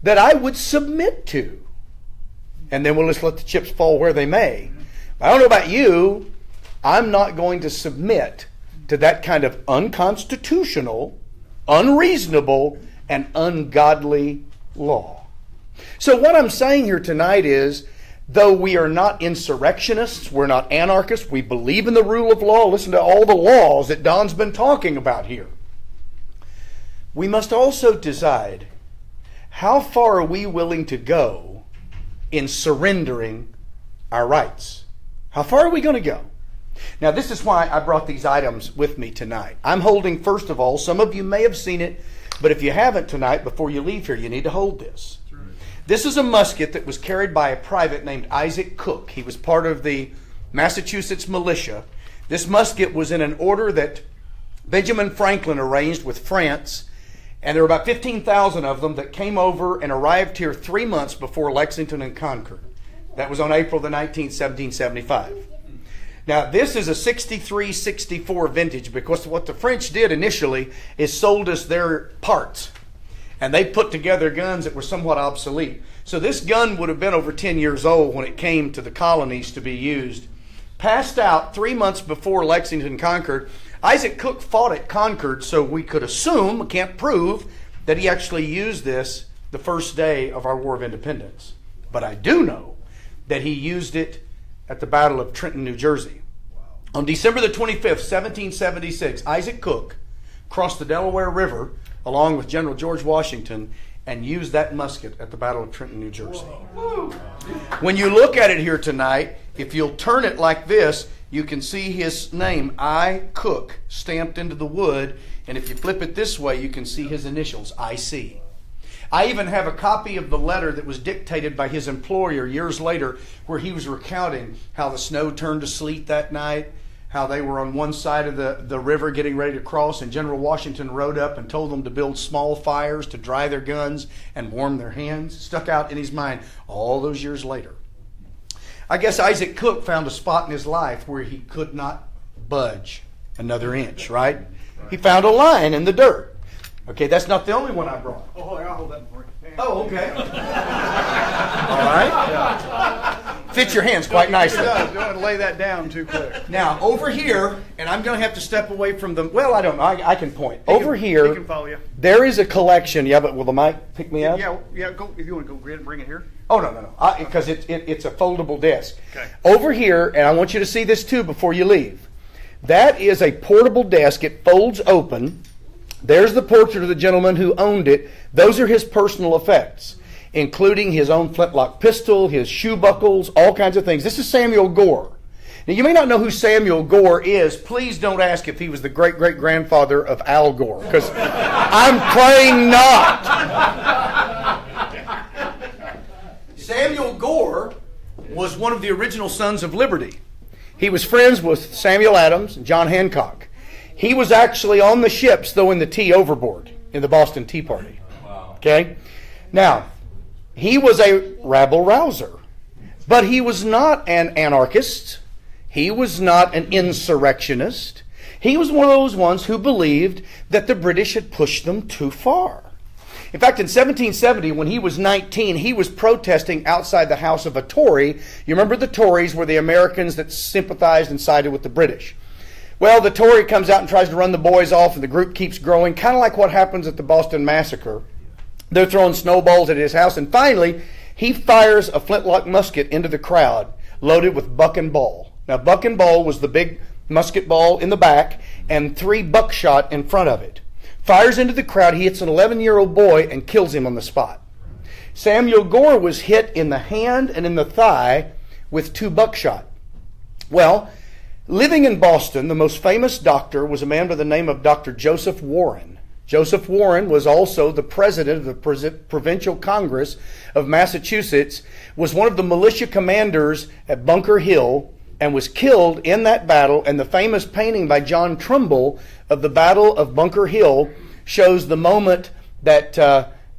that I would submit to. And then we'll just let the chips fall where they may. I don't know about you, I'm not going to submit to that kind of unconstitutional, unreasonable, and ungodly law. So what I'm saying here tonight is, though we are not insurrectionists, we're not anarchists, we believe in the rule of law. Listen to all the laws that Don's been talking about here. We must also decide, how far are we willing to go in surrendering our rights? How far are we going to go? Now, this is why I brought these items with me tonight. I'm holding, first of all, some of you may have seen it, but if you haven't tonight, before you leave here, you need to hold this. This is a musket that was carried by a private named Isaac Cook. He was part of the Massachusetts militia. This musket was in an order that Benjamin Franklin arranged with France, and there were about 15,000 of them that came over and arrived here 3 months before Lexington and Concord. That was on April the 19th, 1775. Now, this is a 63-64 vintage, because what the French did initially is sold us their parts. And they put together guns that were somewhat obsolete. So this gun would have been over 10 years old when it came to the colonies to be used. Passed out 3 months before Lexington and Concord. Isaac Cook fought at Concord, so we could assume, can't prove, that he actually used this the first day of our War of Independence. But I do know that he used it at the Battle of Trenton, New Jersey. On December the 25th, 1776, Isaac Cook crossed the Delaware River along with General George Washington and used that musket at the Battle of Trenton, New Jersey. When you look at it here tonight, if you'll turn it like this, you can see his name, I. Cook, stamped into the wood. And if you flip it this way, you can see his initials, I.C. I even have a copy of the letter that was dictated by his employer years later, where he was recounting how the snow turned to sleet that night, how they were on one side of the river getting ready to cross, and General Washington rode up and told them to build small fires to dry their guns and warm their hands. Stuck out in his mind all those years later. I guess Isaac Cook found a spot in his life where he could not budge another inch, right? He found a line in the dirt. Okay, that's not the only one I brought. Oh, I'll hold that for you. Oh, okay. All right. Fits your hands quite nicely. It does. Don't want to lay that down too quick. Now, over here, and I'm going to have to step away from the... Well, I don't know. I can point. Over here, he can follow you. there is a collection. Yeah, but will the mic pick me up? Yeah. Go if you want to go ahead and bring it here. Oh, no. Because it's a foldable desk. Okay. Over here, and I want you to see this too before you leave. That is a portable desk. It folds open. There's the portrait of the gentleman who owned it. Those are his personal effects, including his own flintlock pistol, his shoe buckles, all kinds of things. This is Samuel Gore. Now, you may not know who Samuel Gore is. Please don't ask if he was the great-great-grandfather of Al Gore, because I'm praying not. Samuel Gore was one of the original Sons of Liberty. He was friends with Samuel Adams and John Hancock. He was actually on the ships throwing the tea overboard in the Boston Tea Party. Wow. Okay? Now, he was a rabble-rouser, but he was not an anarchist. He was not an insurrectionist. He was one of those ones who believed that the British had pushed them too far. In fact, in 1770, when he was 19, he was protesting outside the house of a Tory. You remember the Tories were the Americans that sympathized and sided with the British. Well, the Tory comes out and tries to run the boys off, and the group keeps growing, kind of like what happens at the Boston Massacre. They're throwing snowballs at his house, and finally, he fires a flintlock musket into the crowd, loaded with buck and ball. Now, buck and ball was the big musket ball in the back, and 3 buckshot in front of it. Fires into the crowd, he hits an 11-year-old boy and kills him on the spot. Samuel Gore was hit in the hand and in the thigh with 2 buckshot. Well, living in Boston, the most famous doctor was a man by the name of Dr. Joseph Warren. Joseph Warren was also the president of the Provincial Congress of Massachusetts, was one of the militia commanders at Bunker Hill, and was killed in that battle. And the famous painting by John Trumbull of the Battle of Bunker Hill shows the moment that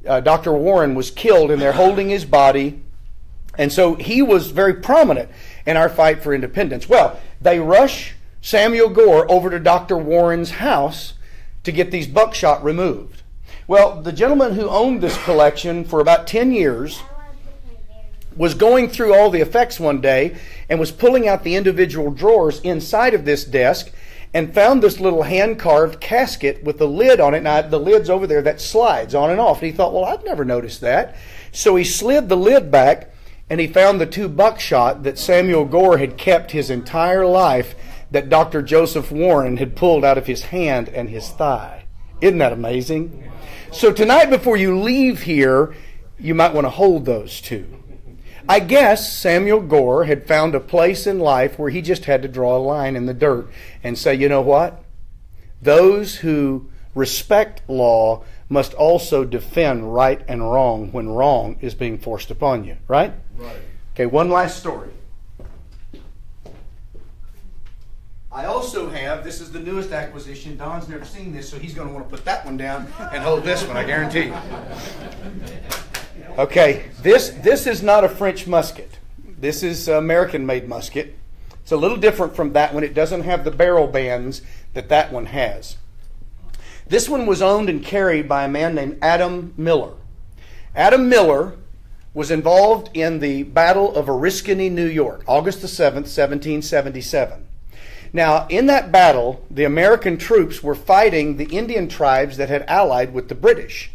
Dr. Warren was killed, and they're holding his body. And so he was very prominent. in our fight for independence. Well, they rush Samuel Gore over to Dr. Warren's house to get these buckshot removed. Well, the gentleman who owned this collection for about 10 years was going through all the effects one day and was pulling out the individual drawers inside of this desk and found this little hand-carved casket with the lid on it. Now, the lid's over there that slides on and off. And he thought, well, I've never noticed that. So he slid the lid back, and he found the 2 buckshot that Samuel Gore had kept his entire life that Dr. Joseph Warren had pulled out of his hand and his thigh. Isn't that amazing? So tonight, before you leave here, you might want to hold those 2. I guess Samuel Gore had found a place in life where he just had to draw a line in the dirt and say, you know what? Those who respect law must also defend right and wrong when wrong is being forced upon you, right? Right. Okay, one last story. I also have, this is the newest acquisition. Don's never seen this, so he's going to want to put that one down and hold this one, I guarantee you. Okay, this is not a French musket. This is American-made musket. It's a little different from that one. It doesn't have the barrel bands that one has. This one was owned and carried by a man named Adam Miller. Adam Miller was involved in the Battle of Oriskany, New York, August the 7th, 1777. Now, in that battle, the American troops were fighting the Indian tribes that had allied with the British.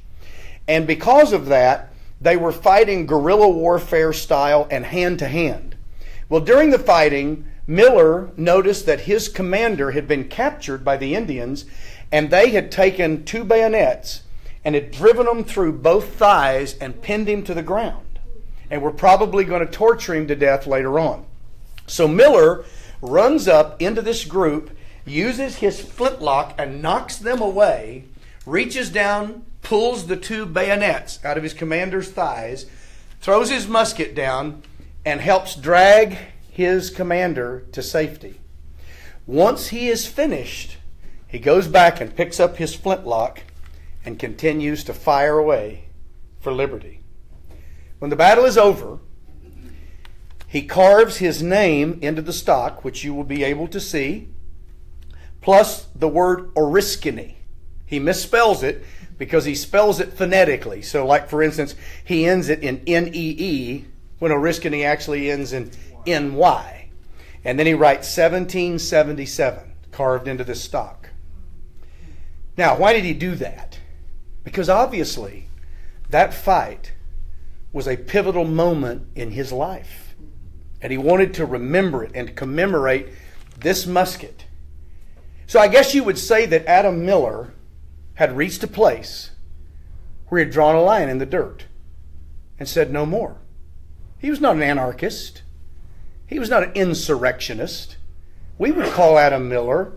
And because of that, they were fighting guerrilla warfare style and hand-to-hand. Well, during the fighting, Miller noticed that his commander had been captured by the Indians, and they had taken 2 bayonets and had driven them through both thighs and pinned him to the ground, and were probably going to torture him to death later on. So Miller runs up into this group, uses his flintlock and knocks them away, reaches down, pulls the 2 bayonets out of his commander's thighs, throws his musket down, and helps drag his commander to safety. Once he is finished, he goes back and picks up his flintlock and continues to fire away for liberty. When the battle is over, he carves his name into the stock, which you will be able to see, plus the word Oriskany. He misspells it because he spells it phonetically. So, like, for instance, he ends it in N-E-E when Oriskany actually ends in N-Y. And then he writes 1777 carved into this stock. Now, why did he do that? Because obviously that fight was a pivotal moment in his life. And he wanted to remember it and commemorate this musket. So I guess you would say that Adam Miller had reached a place where he had drawn a line in the dirt and said no more. He was not an anarchist. He was not an insurrectionist. We would call Adam Miller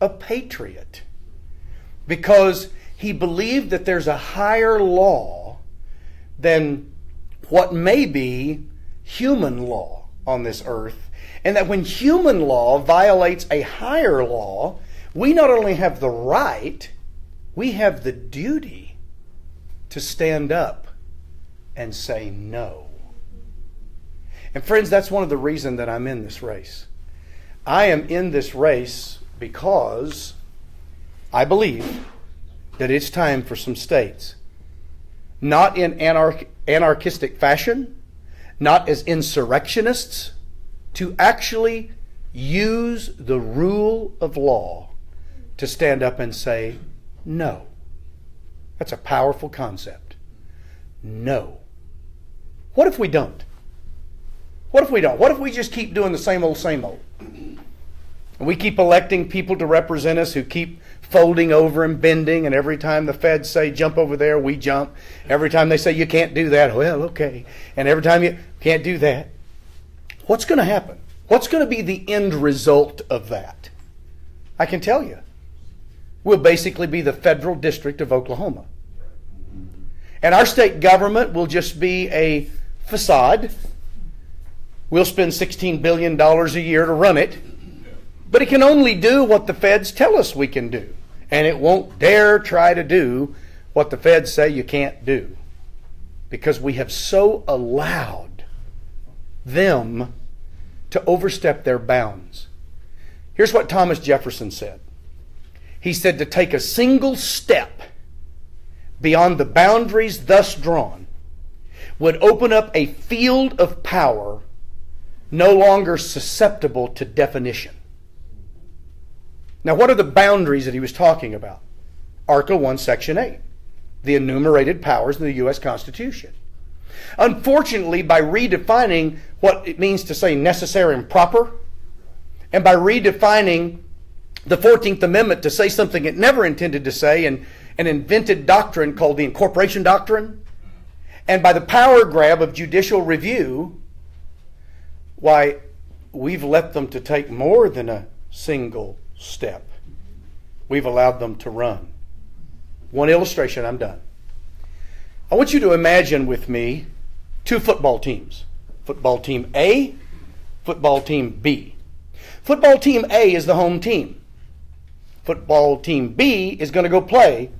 a patriot because he believed that there's a higher law than what may be human law on this earth, and that when human law violates a higher law, we not only have the right, we have the duty to stand up and say no. And friends, that's one of the reasons that I'm in this race. I am in this race because I believe that it's time for some states, not in anarchistic fashion, not as insurrectionists, to actually use the rule of law to stand up and say no. That's a powerful concept. No. What if we don't? What if we don't? What if we just keep doing the same old, same old? And we keep electing people to represent us who keep folding over and bending, and every time the feds say jump over there, we jump. Every time they say you can't do that, well, okay. And every time you can't do that. What's going to happen? What's going to be the end result of that? I can tell you. We'll basically be the federal district of Oklahoma. And our state government will just be a facade. We'll spend $16 billion a year to run it. But it can only do what the feds tell us we can do. And it won't dare try to do what the feds say you can't do. Because we have so allowed them to overstep their bounds. Here's what Thomas Jefferson said. He said to take a single step beyond the boundaries thus drawn would open up a field of power no longer susceptible to definition. Now, what are the boundaries that he was talking about? Article 1, Section 8, the enumerated powers in the U.S. Constitution. Unfortunately, by redefining what it means to say necessary and proper, and by redefining the 14th Amendment to say something it never intended to say, and an invented doctrine called the incorporation doctrine, and by the power grab of judicial review, why, we've let them to take more than a single step. We've allowed them to run. One illustration, I'm done. I want you to imagine with me two football teams. Football team A, football team B. Football team A is the home team. Football team B is going to go play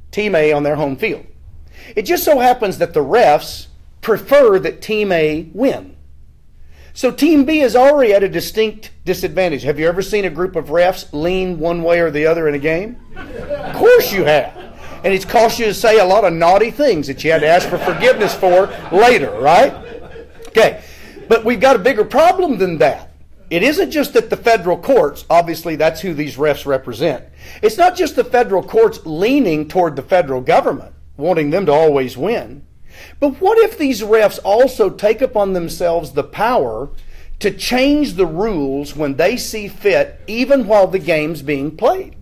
team A on their home field. It just so happens that the refs prefer that team A win. So team B is already at a distinct disadvantage. Have you ever seen a group of refs lean one way or the other in a game? Of course you have. And it's caused you to say a lot of naughty things that you had to ask for forgiveness for later, right? Okay. But we've got a bigger problem than that. It isn't just that the federal courts, obviously that's who these refs represent. It's not just the federal courts leaning toward the federal government, wanting them to always win. But what if these refs also take upon themselves the power to change the rules when they see fit, even while the game's being played?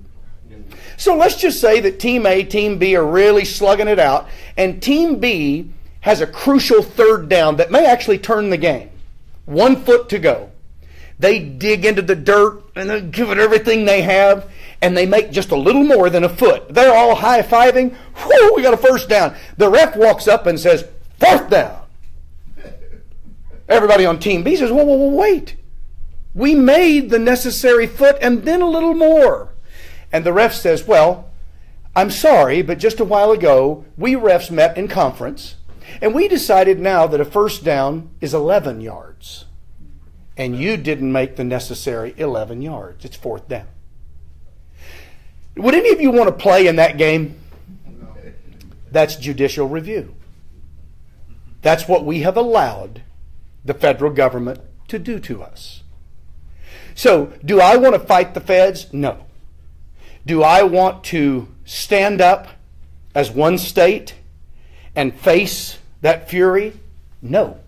So let's just say that Team A, Team B are really slugging it out, and Team B has a crucial third down that may actually turn the game. 1 foot to go. They dig into the dirt and they give it everything they have, and they make just a little more than a foot. They're all high-fiving. Whoo, we got a first down. The ref walks up and says, 4th down. Everybody on Team B says, whoa, wait. We made the necessary foot and then a little more. And the ref says, well, I'm sorry, but just a while ago, we refs met in conference, and we decided now that a first down is 11 yards. And you didn't make the necessary 11 yards. It's 4th down. Would any of you want to play in that game? That's judicial review. That's what we have allowed the federal government to do to us. So, do I want to fight the feds? No. Do I want to stand up as one state and face that fury? No.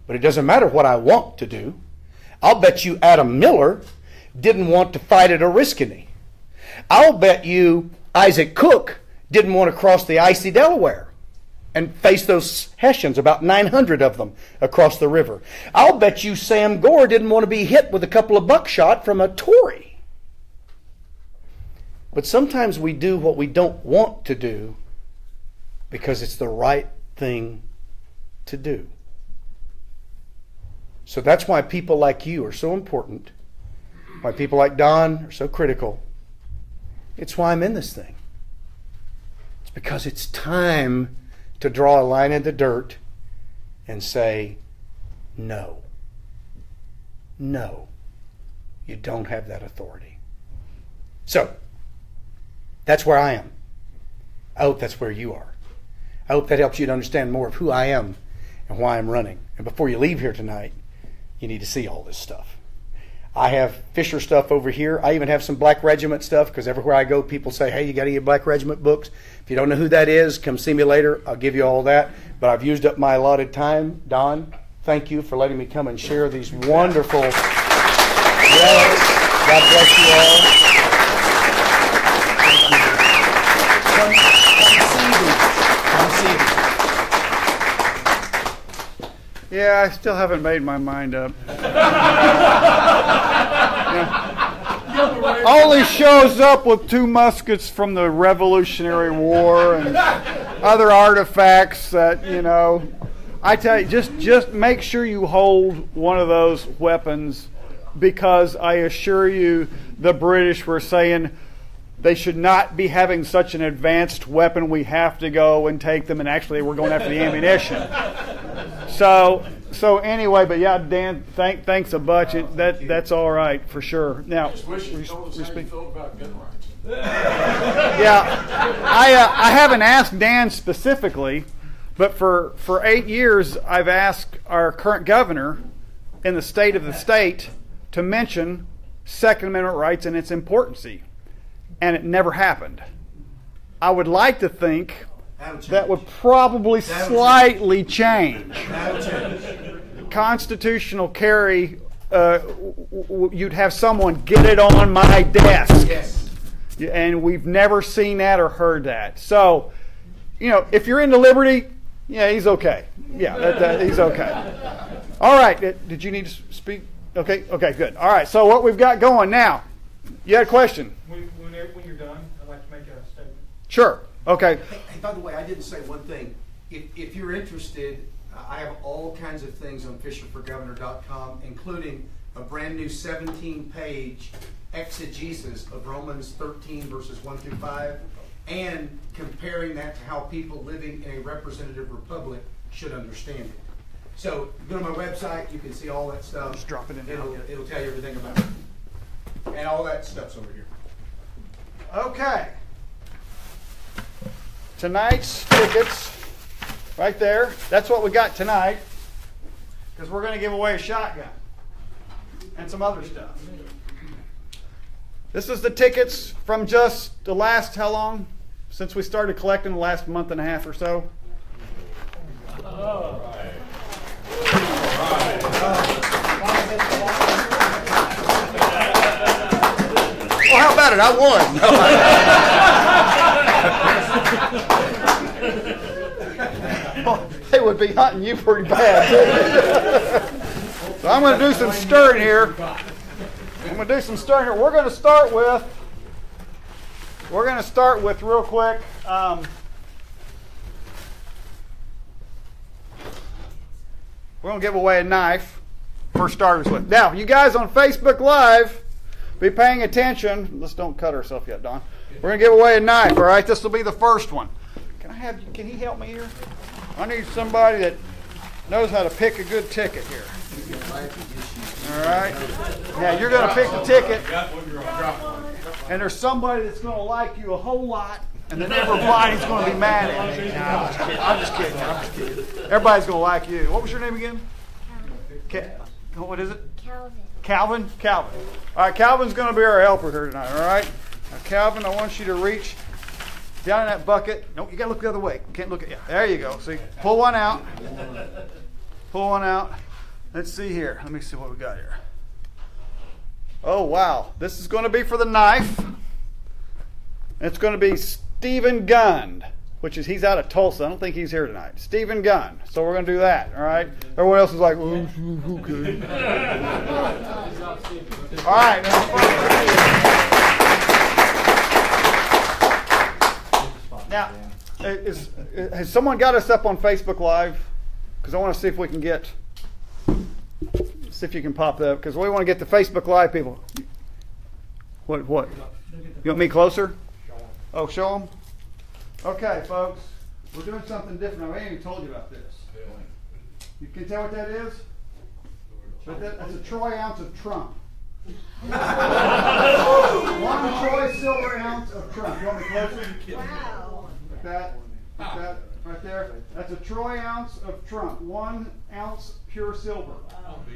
But it doesn't matter what I want to do. I'll bet you Adam Miller didn't want to fight at Oriskany. I'll bet you Isaac Cook didn't want to cross the icy Delaware and face those Hessians, about 900 of them, across the river. I'll bet you Sam Gore didn't want to be hit with a couple of buckshot from a Tory. But sometimes we do what we don't want to do because it's the right thing to do. So that's why people like you are so important, why people like Don are so critical. It's why I'm in this thing. It's because it's time to draw a line in the dirt and say, no. No. You don't have that authority. So, that's where I am. I hope that's where you are. I hope that helps you to understand more of who I am and why I'm running. And before you leave here tonight, you need to see all this stuff. I have Fisher stuff over here. I even have some Black Regiment stuff because everywhere I go, people say, hey, you got to get Black Regiment books. If you don't know who that is, come see me later. I'll give you all that. But I've used up my allotted time. Don, thank you for letting me come and share these wonderful words. God bless you all. Yeah, I still haven't made my mind up. Only shows up with 2 muskets from the Revolutionary War and other artifacts that, I tell you, just make sure you hold one of those weapons, because I assure you the British were saying they should not be having such an advanced weapon. We have to go and take them, and actually we're going after the ammunition. So anyway, but yeah, Dan, thanks a bunch. That's all right for sure. Now, Just wish you told us how you felt about gun rights. yeah, I haven't asked Dan specifically, but for 8 years I've asked our current governor in the state to mention Second Amendment rights and its importancy, and it never happened. I would like to think that would probably slightly change. Constitutional carry, you'd have someone get it on my desk. Yes. And we've never seen that or heard that. So, if you're into liberty, yeah, he's okay. Yeah, he's okay. All right. Did you need to speak? Okay, good. All right, so what we've got going now, you had a question? When you're done, I'd like to make a statement. Sure. Okay. Hey, by the way, I didn't say one thing. If you're interested, I have all kinds of things on fisherforgovernor.com, including a brand new 17-page exegesis of Romans 13, verses 1 through 5, and comparing that to how people living in a representative republic should understand it. So go to my website, you can see all that stuff. Just drop it in there. It'll tell you everything about it. And all that stuff's over here. Okay. Tonight's tickets, right there. That's what we got tonight, because we're going to give away a shotgun and some other stuff. This is the tickets from just the last, how long? Since we started collecting, the last month and a half or so. Well, how about it? I won. Well, they would be hunting you pretty bad, too. So I'm going to do some stirring here. We're going to start with real quick. We're going to give away a knife for starters with. Now, you guys on Facebook Live, be paying attention. Let's don't cut ourselves yet, Don. We're going to give away a knife, all right? This will be the first one. Can he help me here? I need somebody that knows how to pick a good ticket here. All right? Now, you're going to pick the ticket, and there's somebody that's going to like you a whole lot, and then everybody's going to be mad at me. No, I'm just kidding. Everybody's going to like you. What was your name again? What is it? Calvin. Calvin. All right, Calvin's going to be our helper here tonight, all right? Now, Calvin, I want you to reach down in that bucket. No, you got to look the other way. You can't look at you. There you go. See, pull one out. Pull one out. Let's see here. Let me see what we got here. Oh, wow. This is going to be for the knife. It's going to be Stephen Gunn, he's out of Tulsa. I don't think he's here tonight. Stephen Gunn. So we're going to do that, all right? Everyone else is like, okay. All right. Now, has someone got us up on Facebook Live? Because I want to see if we can see if you can pop that up, because we want to get the Facebook Live people. What? You want me closer? Oh, show them? Okay, folks. We're doing something different. I ain't even told you about this. You can tell what that is? That's a troy ounce of Trump. 1 troy silver ounce of Trump. You want me closer? Wow. Like that? Right there? That's a troy ounce of Trump. 1 ounce pure silver.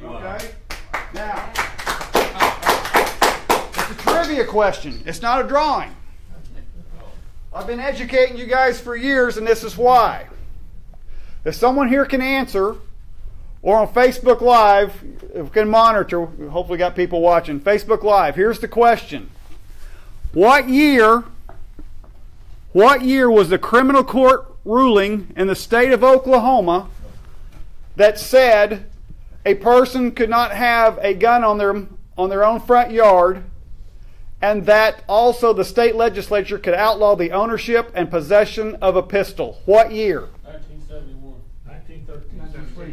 Okay? Now, it's a trivia question. It's not a drawing. I've been educating you guys for years, and this is why. If someone here can answer, or on Facebook Live, if we can monitor, we hopefully got people watching, Facebook Live, here's the question. What year was the criminal court ruling in the state of Oklahoma that said a person could not have a gun on their own front yard, and that also the state legislature could outlaw the ownership and possession of a pistol? What year? 1971. 1913.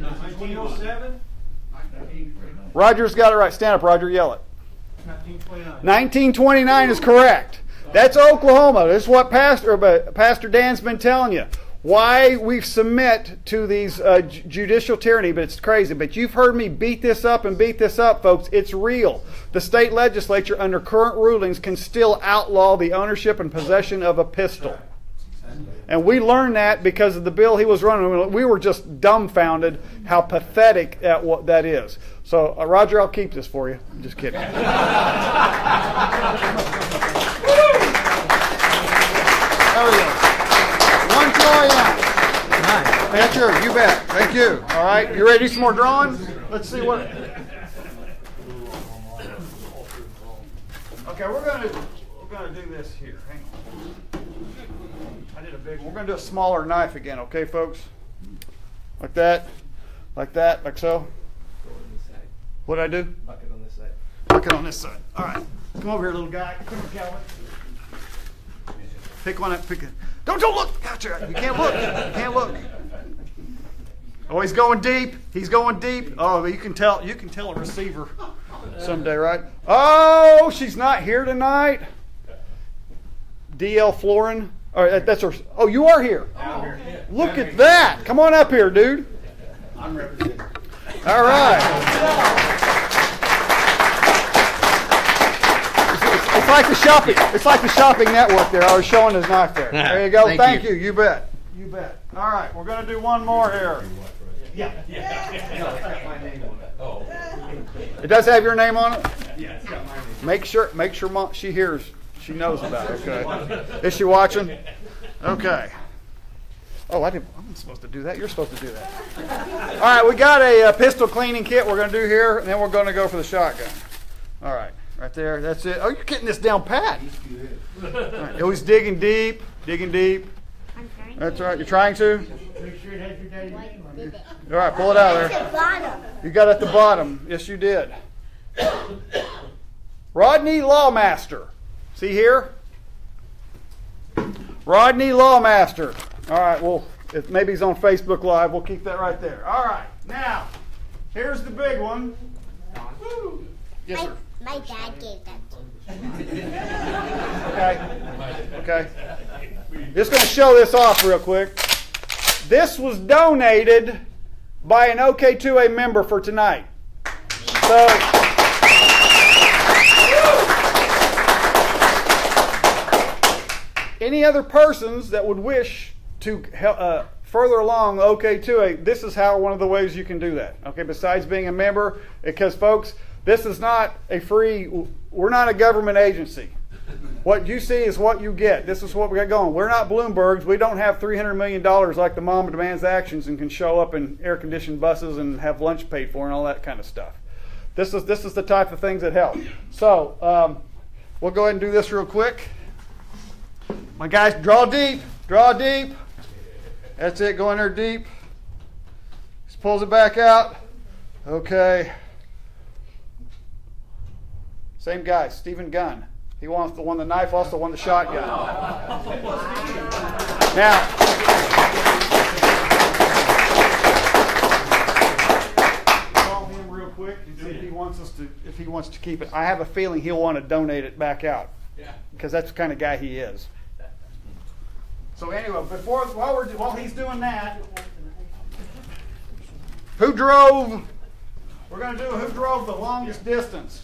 1907. Roger's got it right. Stand up, Roger. Yell it. 1929. 1929 is correct. That's Oklahoma. This is what Pastor Dan's been telling you. why we submit to these judicial tyranny, but it's crazy. But you've heard me beat this up, folks. It's real. The state legislature, under current rulings, can still outlaw the ownership and possession of a pistol. And we learned that because of the bill he was running. We were just dumbfounded how pathetic that is. So, Roger, I'll keep this for you. I'm just kidding. There we go. One drawing out. Nice. Thank you. You bet. Thank you. All right. You ready to do some more drawing? Let's see what. Okay, we're gonna do this here. Hang on. I did a big one. We're gonna do a smaller knife again. Okay, folks. Like that, like so. What'd I do? Bucket on this side. Bucket on this side. All right. Come over here, little guy. Come here, Calvin. Pick one up. Pick it. Don't look. Gotcha. You can't look. You can't look. Oh, he's going deep. He's going deep. Oh, you can tell. You can tell a receiver someday, right? Oh, she's not here tonight. DL Florin. All right, that's her. Oh, you are here. Look at that. Come on up here, dude. I'm representing. All right. It's like the shopping. It's like the shopping network. There, I was showing his knife there. There you go. Thank you. You bet. You bet. All right, we're gonna do one more here. Yeah. No, it's got my name on it. Oh. It does have your name on it. Yeah, it's got my name. Make sure Mom, she hears. She knows about it. Okay. Is she watching? Okay. Oh, I'm supposed to do that. You're supposed to do that. All right, we got a pistol cleaning kit we're going to do here, and then we're going to go for the shotgun. All right, right there. That's it. Oh, you're getting this down pat. All right. Always digging deep, digging deep. I'm trying. That's right. You're trying to? Make sure it has your daddy's name on it. All right, pull it out of there. You got it at the bottom. Yes, you did. Rodney Lawmaster. See here? Rodney Lawmaster. All right, well, if maybe he's on Facebook Live, we'll keep that right there. All right, now, here's the big one. Yes, sir. My dad gave that to me. Okay. Just going to show this off real quick. This was donated by an OK2A member for tonight. So, any other persons that would wish to further along OK2A, this is how one of the ways you can do that. Okay, besides being a member, because folks, this is not a free. We're not a government agency. What you see is what you get. This is what we got going. We're not Bloomberg's. We don't have $300 million like the Mama Demands Actions and can show up in air-conditioned buses and have lunch paid for and all that kind of stuff. This is the type of things that help. So we'll go ahead and do this real quick. My guys, draw deep. Draw deep. That's it. Go in there deep. Just pulls it back out. Okay. Same guy, Stephen Gunn. He wants the one the knife, also won the shotgun. Now, call him real quick and see if he wants to keep it. I have a feeling he'll want to donate it back out. Yeah. Because that's the kind of guy he is. So anyway, while he's doing that, who drove? We're going to do who drove the longest distance.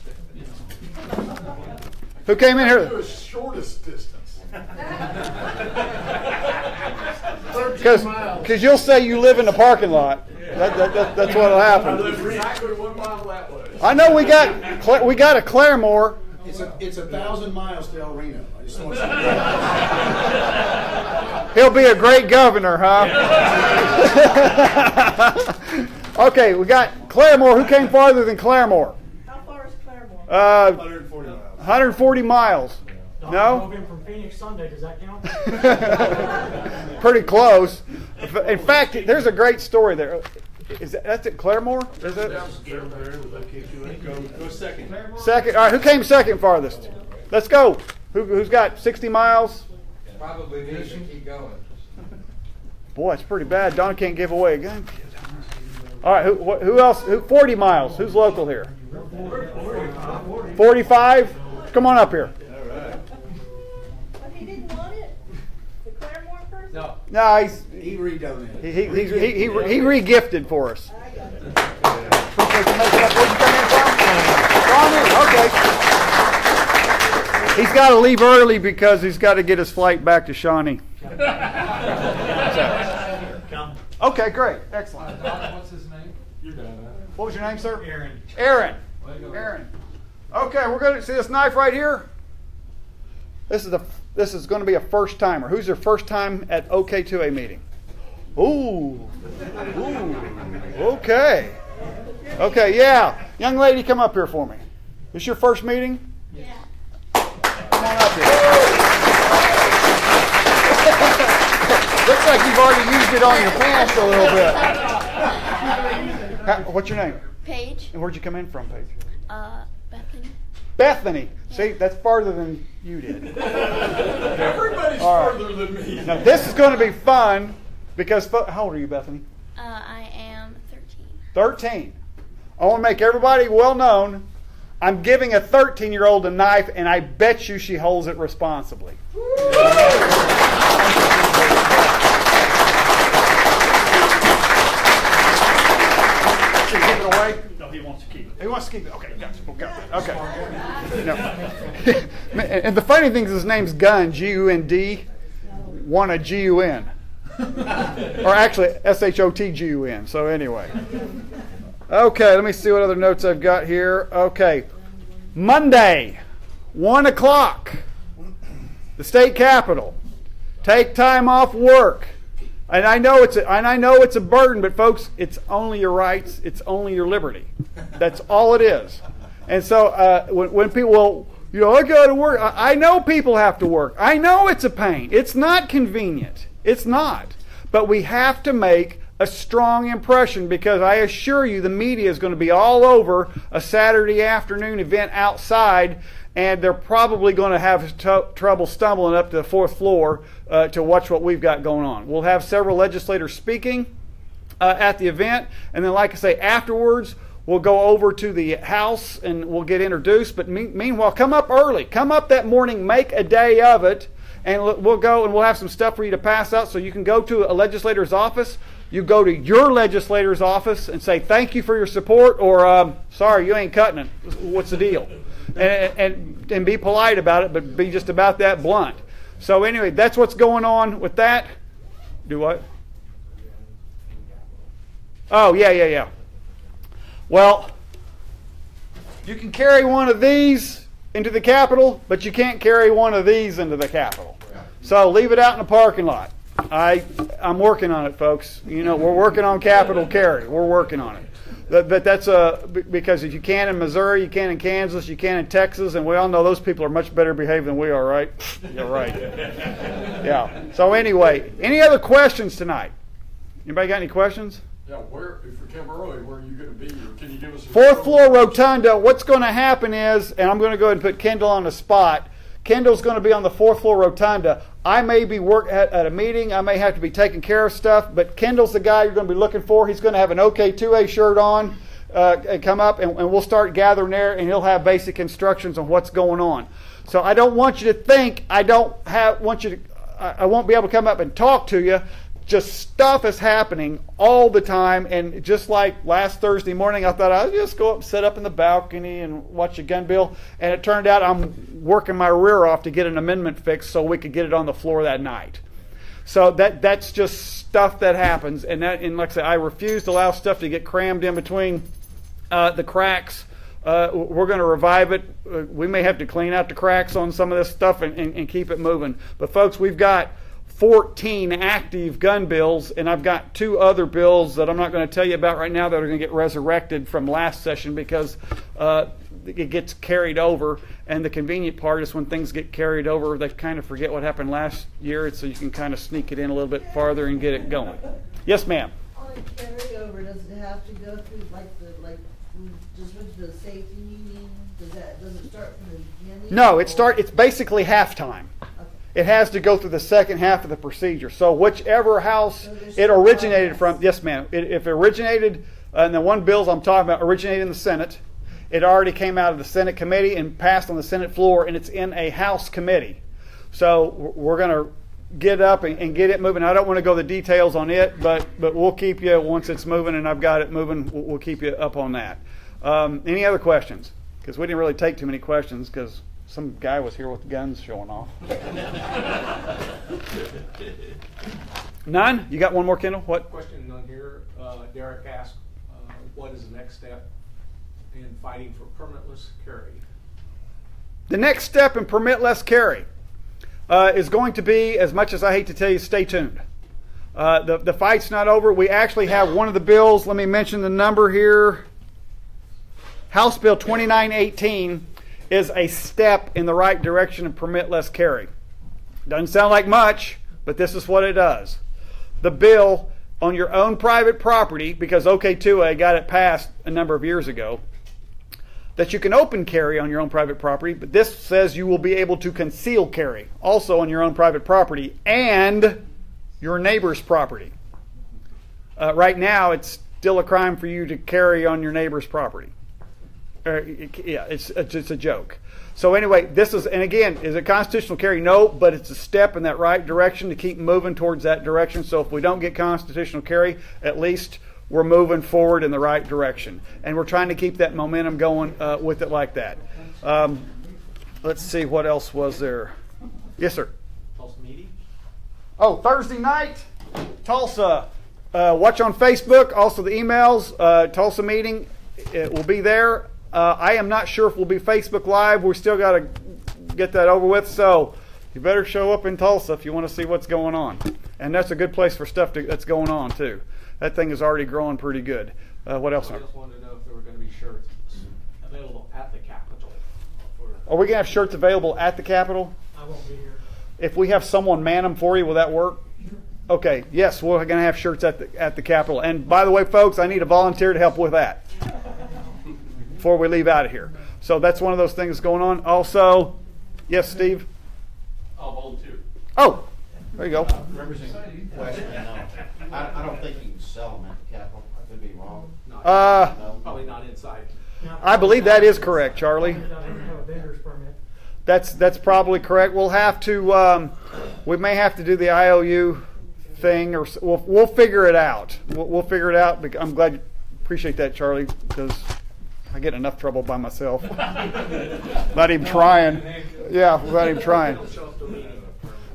Who came in here? The shortest distance. Because you'll say you live in the parking lot. That's what'll happen. I live exactly 1 mile that way. I know we got a Claremore. It's 1,000 miles to El Reno. I just want to He'll be a great governor, huh? Okay, we got Claremore. Who came farther than Claremore? How far is Claremore? 140 miles. 140 miles. No? Drove in from Phoenix Sunday. Does that count? Pretty close. In fact, there's a great story there. That's at Claremore? Is it? Go second. Second. All right. Who came second farthest? Let's go. Who's got 60 miles? Probably me, so keep going. Boy, it's pretty bad. Don can't give away a gun. All right. Who else? 40 miles. Who's local here? 45. Come on up here. But he didn't want it? The Claremore person? No. No, He redonated. He re-gifted for us. Appreciate you making up. Where'd you come in from? Shawnee? Okay. He's got to leave early because he's got to get his flight back to Shawnee. Okay, great. Excellent. What's his name? You're done. What was your name, sir? Aaron. Aaron. Way to go. Aaron. Okay, we're going to see this knife right here. This is going to be a first timer. Who's your first time at OK2A meeting? Ooh. Okay. Okay, yeah. Young lady, come up here for me. This your first meeting? Yeah. Come on up here. Looks like you've already used it on your pants a little bit. What's your name? Paige. And where'd you come in from, Paige? Bethany. Bethany. See, that's farther than you did. Everybody's All right. further than me. Now, this is going to be fun because, how old are you, Bethany? I am 13. 13. I want to make everybody well known. I'm giving a 13-year-old a knife, and I bet you she holds it responsibly. Should we give it away? No, he wants to keep it. He wants to keep it. Okay, gotcha. Okay. No. And the funny thing is his name's Gun, G-U-N-D, want a G-U-N. Or actually, S-H-O-T-G-U-N. So anyway. Okay, let me see what other notes I've got here. Okay. Monday, 1 o'clock, the state capitol. Take time off work. And I know it's a burden, but folks, it's only your rights. It's only your liberty. That's all it is. And so when people, I got to work. I know people have to work. I know it's a pain. It's not convenient. It's not. But we have to make a strong impression because I assure you the media is going to be all over a Saturday afternoon event outside, and they're probably going to have trouble stumbling up to the fourth floor to watch what we've got going on. We'll have several legislators speaking at the event, and then, like I say, afterwards we'll go over to the house and we'll get introduced. But meanwhile, come up early. Come up that morning, make a day of it, and we'll go and we'll have some stuff for you to pass out so you can go to a legislator's office. You go to your legislator's office and say, thank you for your support, or sorry, you ain't cutting it. What's the deal? And be polite about it, but be just about that blunt. So anyway, that's what's going on with that. Do what? Oh, yeah. Well, you can carry one of these into the Capitol, but you can't carry one of these into the Capitol. So leave it out in the parking lot. I'm working on it, folks. We're working on Capitol carry. We're working on it. But that's because if you can in Missouri, you can in Kansas, you can in Texas, and we all know those people are much better behaved than we are, right? You're right. Yeah. So anyway, any other questions tonight? Anybody got any questions? Yeah, if we come early, where are you going to be? Or can you give us a fourth floor rotunda? What's going to happen is, and I'm going to go ahead and put Kendall on the spot. Kendall's going to be on the fourth floor rotunda. I may be at a meeting. I may have to be taking care of stuff, but Kendall's the guy you're going to be looking for. He's going to have an OK2A shirt on and come up, and we'll start gathering there, and he'll have basic instructions on what's going on. So I don't want you to think I won't be able to come up and talk to you. Just stuff is happening all the time, and just like last Thursday morning, I thought I'd just go up and sit up in the balcony and watch a gun bill, and it turned out I'm working my rear off to get an amendment fixed so we could get it on the floor that night. So that's just stuff that happens, and like I said, I refuse to allow stuff to get crammed in between the cracks. We're going to revive it. We may have to clean out the cracks on some of this stuff and keep it moving. But folks, we've got 14 active gun bills, and I've got 2 other bills that I'm not going to tell you about right now that are going to get resurrected from last session because it gets carried over. And the convenient part is when things get carried over, they kind of forget what happened last year, so you can kind of sneak it in a little bit farther and get it going. Yes, ma'am. On a carryover, does it have to go through just went to the safety meeting? Does it start from the beginning? No, it's basically halftime. It has to go through the second half of the procedure. So whichever house it originated from, yes, ma'am. If it originated, and the one bills I'm talking about originated in the Senate, it already came out of the Senate committee and passed on the Senate floor, and it's in a House committee. So we're going to get up and get it moving. I don't want to go the details on it, but we'll keep you once it's moving and I've got it moving. We'll keep you up on that. Any other questions? Because we didn't really take too many questions because some guy was here with guns showing off. None? You got one more, Kendall? What? Question on here. Derek asked, what is the next step in fighting for permitless carry? The next step in permitless carry is going to be, as much as I hate to tell you, stay tuned. The fight's not over. We actually have one of the bills. Let me mention the number here. House Bill 2918 is a step in the right direction of permitless carry. Doesn't sound like much, but this is what it does. The bill on your own private property, because OK2A got it passed a number of years ago, that you can open carry on your own private property, but this says you will be able to conceal carry also on your own private property and your neighbor's property. Right now, it's still a crime for you to carry on your neighbor's property. Yeah, it's a joke. So anyway, this is, and again, is it constitutional carry? No, but it's a step in that right direction to keep moving towards that direction. So if we don't get constitutional carry, at least we're moving forward in the right direction. And we're trying to keep that momentum going with it like that. Let's see, what else was there? Yes, sir. Tulsa meeting? Oh, Thursday night, Tulsa. Watch on Facebook, also the emails. Tulsa meeting, it will be there. I am not sure if we'll be Facebook Live. We still got to get that over with. So you better show up in Tulsa if you want to see what's going on. And that's a good place for stuff that's going on, too. That thing is already growing pretty good. What else? I just wanted to know if there were going to be shirts available at the Capitol. Are we going to have shirts available at the Capitol? I won't be here. If we have someone man them for you, will that work? Okay, yes, we're going to have shirts at the Capitol. And by the way, folks, I need a volunteer to help with that before we leave out of here. So that's one of those things going on. Also, yes, Steve? I'll volunteer. Oh, there you go. Representing question, I don't think you can sell them at the Capitol. I could be wrong. Probably not inside. I believe that is correct, Charlie. Have a vendor's permit. That's probably correct. We'll have to, we may have to do the IOU thing, or we'll figure it out. We'll figure it out. I'm glad you appreciate that, Charlie, because I get enough trouble by myself. Not even trying. Yeah, without even trying.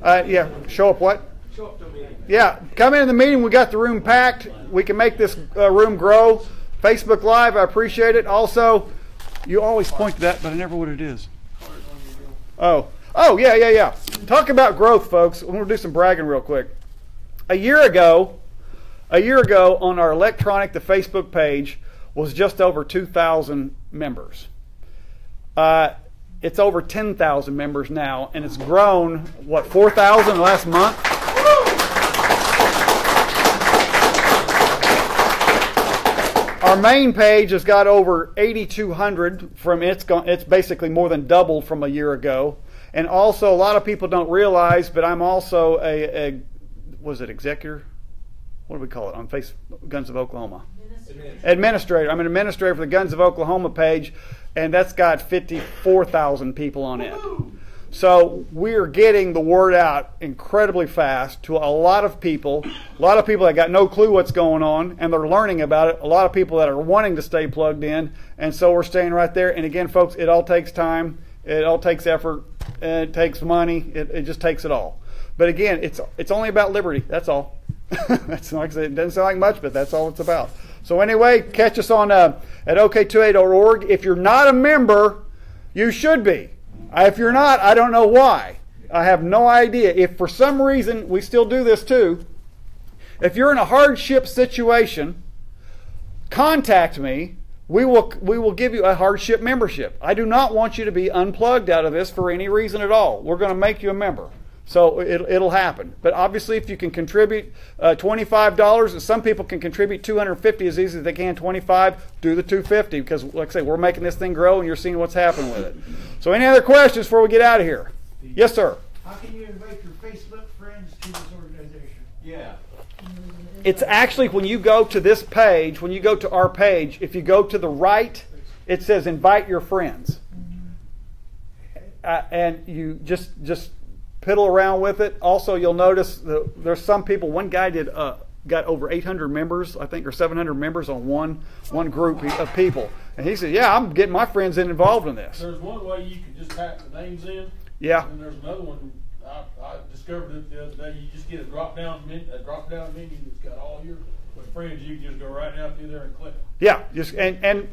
Yeah, show up what? Show up to a meeting. Yeah, come in the meeting. We got the room packed. We can make this room grow. Facebook Live, I appreciate it. Also, you always point to that, but I never what it is. Oh, yeah. Talk about growth, folks. We're going to do some bragging real quick. A year ago, on our electronic, the Facebook page was just over 2,000 members. It's over 10,000 members now, and it's grown, 4,000 last month? Our main page has got over 8,200 from it's basically more than doubled from a year ago. And also, a lot of people don't realize, but I'm also was it executor? What do we call it on Guns of Oklahoma? Administrator. I'm an administrator for the Guns of Oklahoma page, and that's got 54,000 people on it. So we're getting the word out incredibly fast to a lot of people that got no clue what's going on, and they're learning about it. A lot of people that are wanting to stay plugged in, and so we're staying right there. And again, folks, it all takes time. It all takes effort. It takes money. It just takes it all. But again, it's only about liberty. That's all. That's like I said, it doesn't sound like much, but that's all it's about. So anyway, catch us on at OK2A.org. If you're not a member, you should be. If you're not, I don't know why. I have no idea. If for some reason, we still do this too, if you're in a hardship situation, contact me. We will give you a hardship membership. I do not want you to be unplugged out of this for any reason at all. We're going to make you a member. So it'll happen. But obviously, if you can contribute $25, some people can contribute $250 as easy as they can. $25, do the $250 because, like I say, we're making this thing grow, and you're seeing what's happening with it. So, any other questions before we get out of here? Yes, sir. How can you invite your Facebook friends to this organization? Yeah. It's actually when you go to this page, when you go to our page, if you go to the right, it says invite your friends, and you just piddle around with it. Also, you'll notice there's some people. One guy got over 800 members, I think, or 700 members on one group of people. And he said, "Yeah, I'm getting my friends involved in this." There's one way you can just type the names in. Yeah. And there's another one. I discovered it the other day. You just get a drop down menu that's got all your friends. You can just go right down through there and click them. Yeah, just and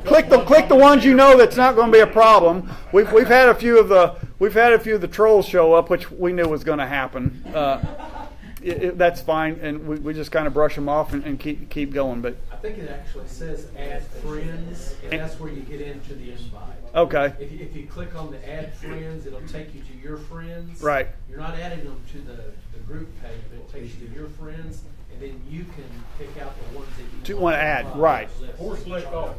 click the ones you know that's not going to be a problem. We've had a few of the trolls show up, which we knew was going to happen. That's fine, and we just kind of brush them off and keep going. But I think it actually says add friends, and that's where you get into the invite. Okay. If you click on the add friends, it'll take you to your friends. Right. You're not adding them to the group page, but it takes you to your friends, and then you can pick out the ones that you want to add. Right. Or select all.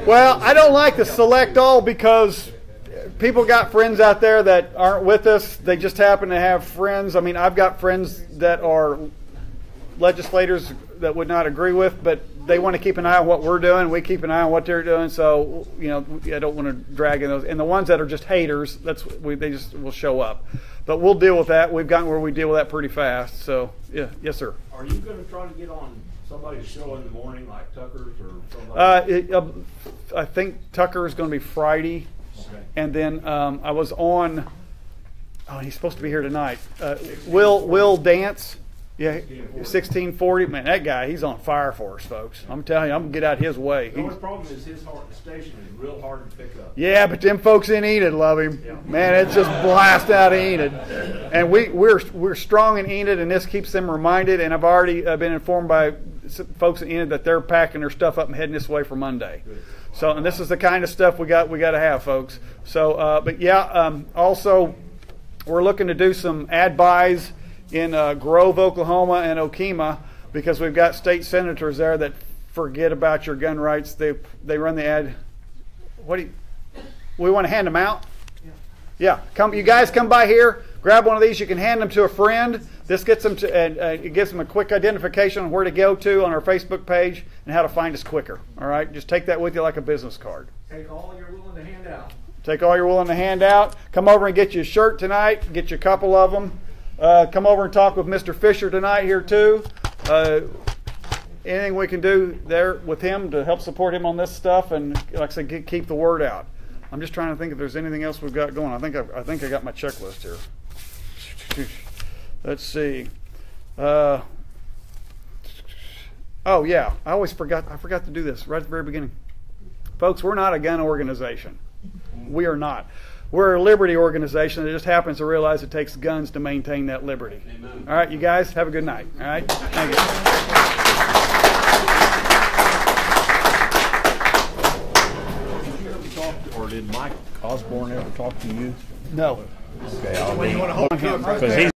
Well, I don't like the select all because people got friends out there that aren't with us. They just happen to have friends. I mean, I've got friends that are legislators that would not agree with, but they want to keep an eye on what we're doing. We keep an eye on what they're doing. So, I don't want to drag in those. And the ones that are just haters, they just will show up. But we'll deal with that. We've gotten where we deal with that pretty fast. So, yeah, yes, sir. Are you going to try to get on somebody's show in the morning, like Tucker's or somebody? I think Tucker is going to be Friday. Okay. And then I was on. Oh, he's supposed to be here tonight. Will Dance. Yeah, 1640. Man, that guy, he's on fire for us, folks. I'm telling you, I'm going to get out his way. The only problem is his station is real hard to pick up. Yeah, but them folks in Enid love him. Yeah. Man, it's just blast out of Enid. And we're strong in Enid, and this keeps them reminded. And I've already been informed by folks in Enid that they're packing their stuff up and heading this way for Monday. So, and this is the kind of stuff we got to have, folks. So, but yeah, also we're looking to do some ad buys in Grove, Oklahoma, and Okemah, because we've got state senators there that forget about your gun rights. They run the ad. We want to hand them out? Yeah. Come, you guys come by here, grab one of these. You can hand them to a friend. This gets them to, and it gives them a quick identification on where to go to on our Facebook page and how to find us quicker. All right, just take that with you like a business card. Take all you're willing to hand out. Take all you're willing to hand out. Come over and get you a shirt tonight. Get you a couple of them. Come over and talk with Mr. Fisher tonight here too. Anything we can do there with him to help support him on this stuff, and like I said, keep the word out. I'm just trying to think if there's anything else we've got going. I think I got my checklist here. Let's see. Oh yeah, I forgot to do this right at the very beginning. Folks, we're not a gun organization. We are not. We're a liberty organization that just happens to realize it takes guns to maintain that liberty. Amen. All right, you guys, have a good night. All right? Thank you. Did you ever talk, or did Mike Osborne ever talk to you? No. Okay, I'll be. Because he's